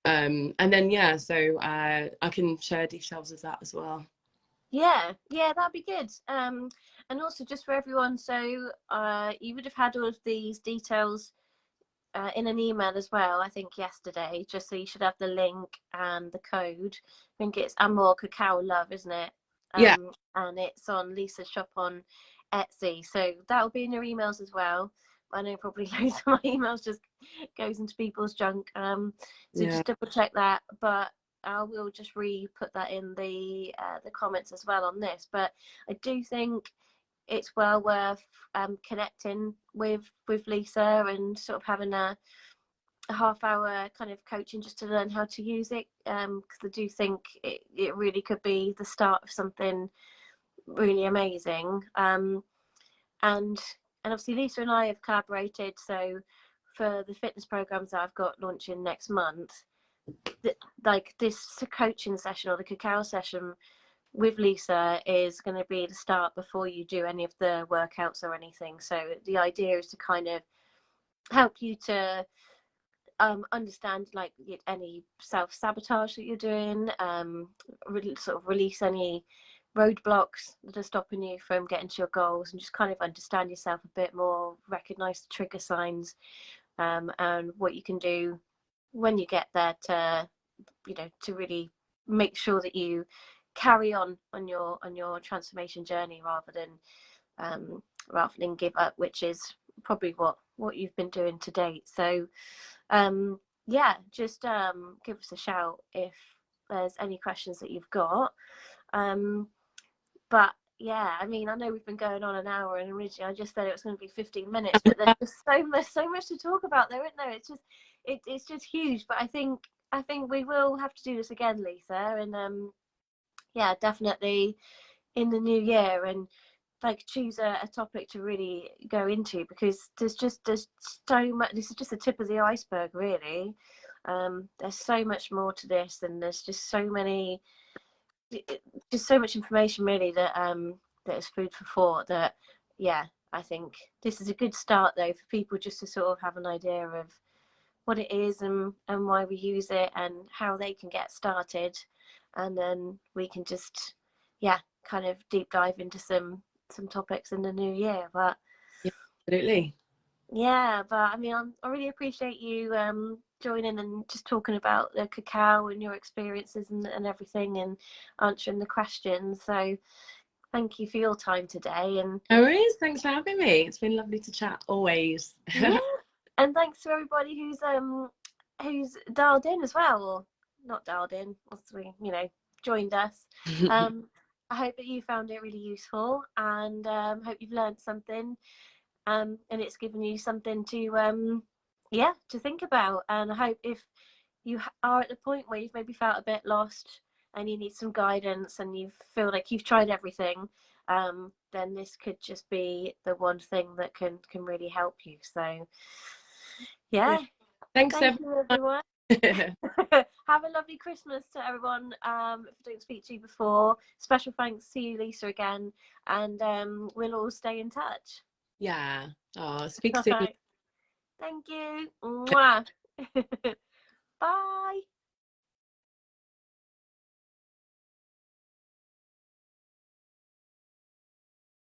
Speaker 2: And then, yeah, so I can share details of that as well.
Speaker 1: Yeah, that'd be good. And also just for everyone, so you would have had all of these details in an email as well, I think yesterday, just so you should have the link and the code. I think it's Amor Cacao Love, isn't it?
Speaker 2: Yeah.
Speaker 1: And it's on Lisa's shop on Etsy, so that'll be in your emails as well. I know probably loads of my emails just goes into people's junk, so
Speaker 2: Yeah.
Speaker 1: just double check that. But I will just put that in the comments as well on this. But I do think it's well worth connecting with Lisa and sort of having a half-hour kind of coaching just to learn how to use it, because I do think it really could be the start of something really amazing. And obviously Lisa and I have collaborated, so for the fitness programs that I've got launching next month, like this coaching session or the cacao session with Lisa is going to be the start before you do any of the workouts or anything. So the idea is to kind of help you to understand like any self-sabotage that you're doing, sort of release any roadblocks that are stopping you from getting to your goals, and just kind of understand yourself a bit more, recognize the trigger signs, and what you can do when you get there to, you know, to really make sure that you carry on your transformation journey rather than give up, which is probably what you've been doing to date. So yeah, just give us a shout if there's any questions that you've got. But yeah, I mean, I know we've been going on an hour, and originally I just said it was going to be 15 minutes, but there's just so much to talk about there, isn't there? It's just huge. But I think we will have to do this again, Lisa, and yeah, definitely in the new year, and like choose a topic to really go into, because there's so much. This is just the tip of the iceberg, really. There's so much more to this, and there's just so much information really that that is food for thought. That, yeah, I think this is a good start though for people just to sort of have an idea of what it is and why we use it and how they can get started, and then we can just, yeah, kind of deep dive into some topics in the new year. But
Speaker 2: Yeah, absolutely.
Speaker 1: yeah, but I mean, I really appreciate you joining and just talking about the cacao and your experiences and everything, and answering the questions. So thank you for your time today. And
Speaker 2: No worries, thanks for having me. It's been lovely to chat always.
Speaker 1: yeah, and thanks to everybody who's dialed in as well, or not dialed in, you know, joined us. I hope that you found it really useful, and hope you've learned something, and it's given you something to yeah, to think about. And I hope if you are at the point where you've maybe felt a bit lost and you need some guidance and you feel like you've tried everything, then this could just be the one thing that can really help you. So yeah,
Speaker 2: Thanks
Speaker 1: thank you everyone.
Speaker 2: everyone.
Speaker 1: Have a lovely Christmas to everyone. If I don't speak to you before, special thanks to you, Lisa, again, and we'll all stay in touch.
Speaker 2: Yeah. Oh, speak
Speaker 1: All
Speaker 2: soon.
Speaker 1: right. Thank you. Mwah. Bye.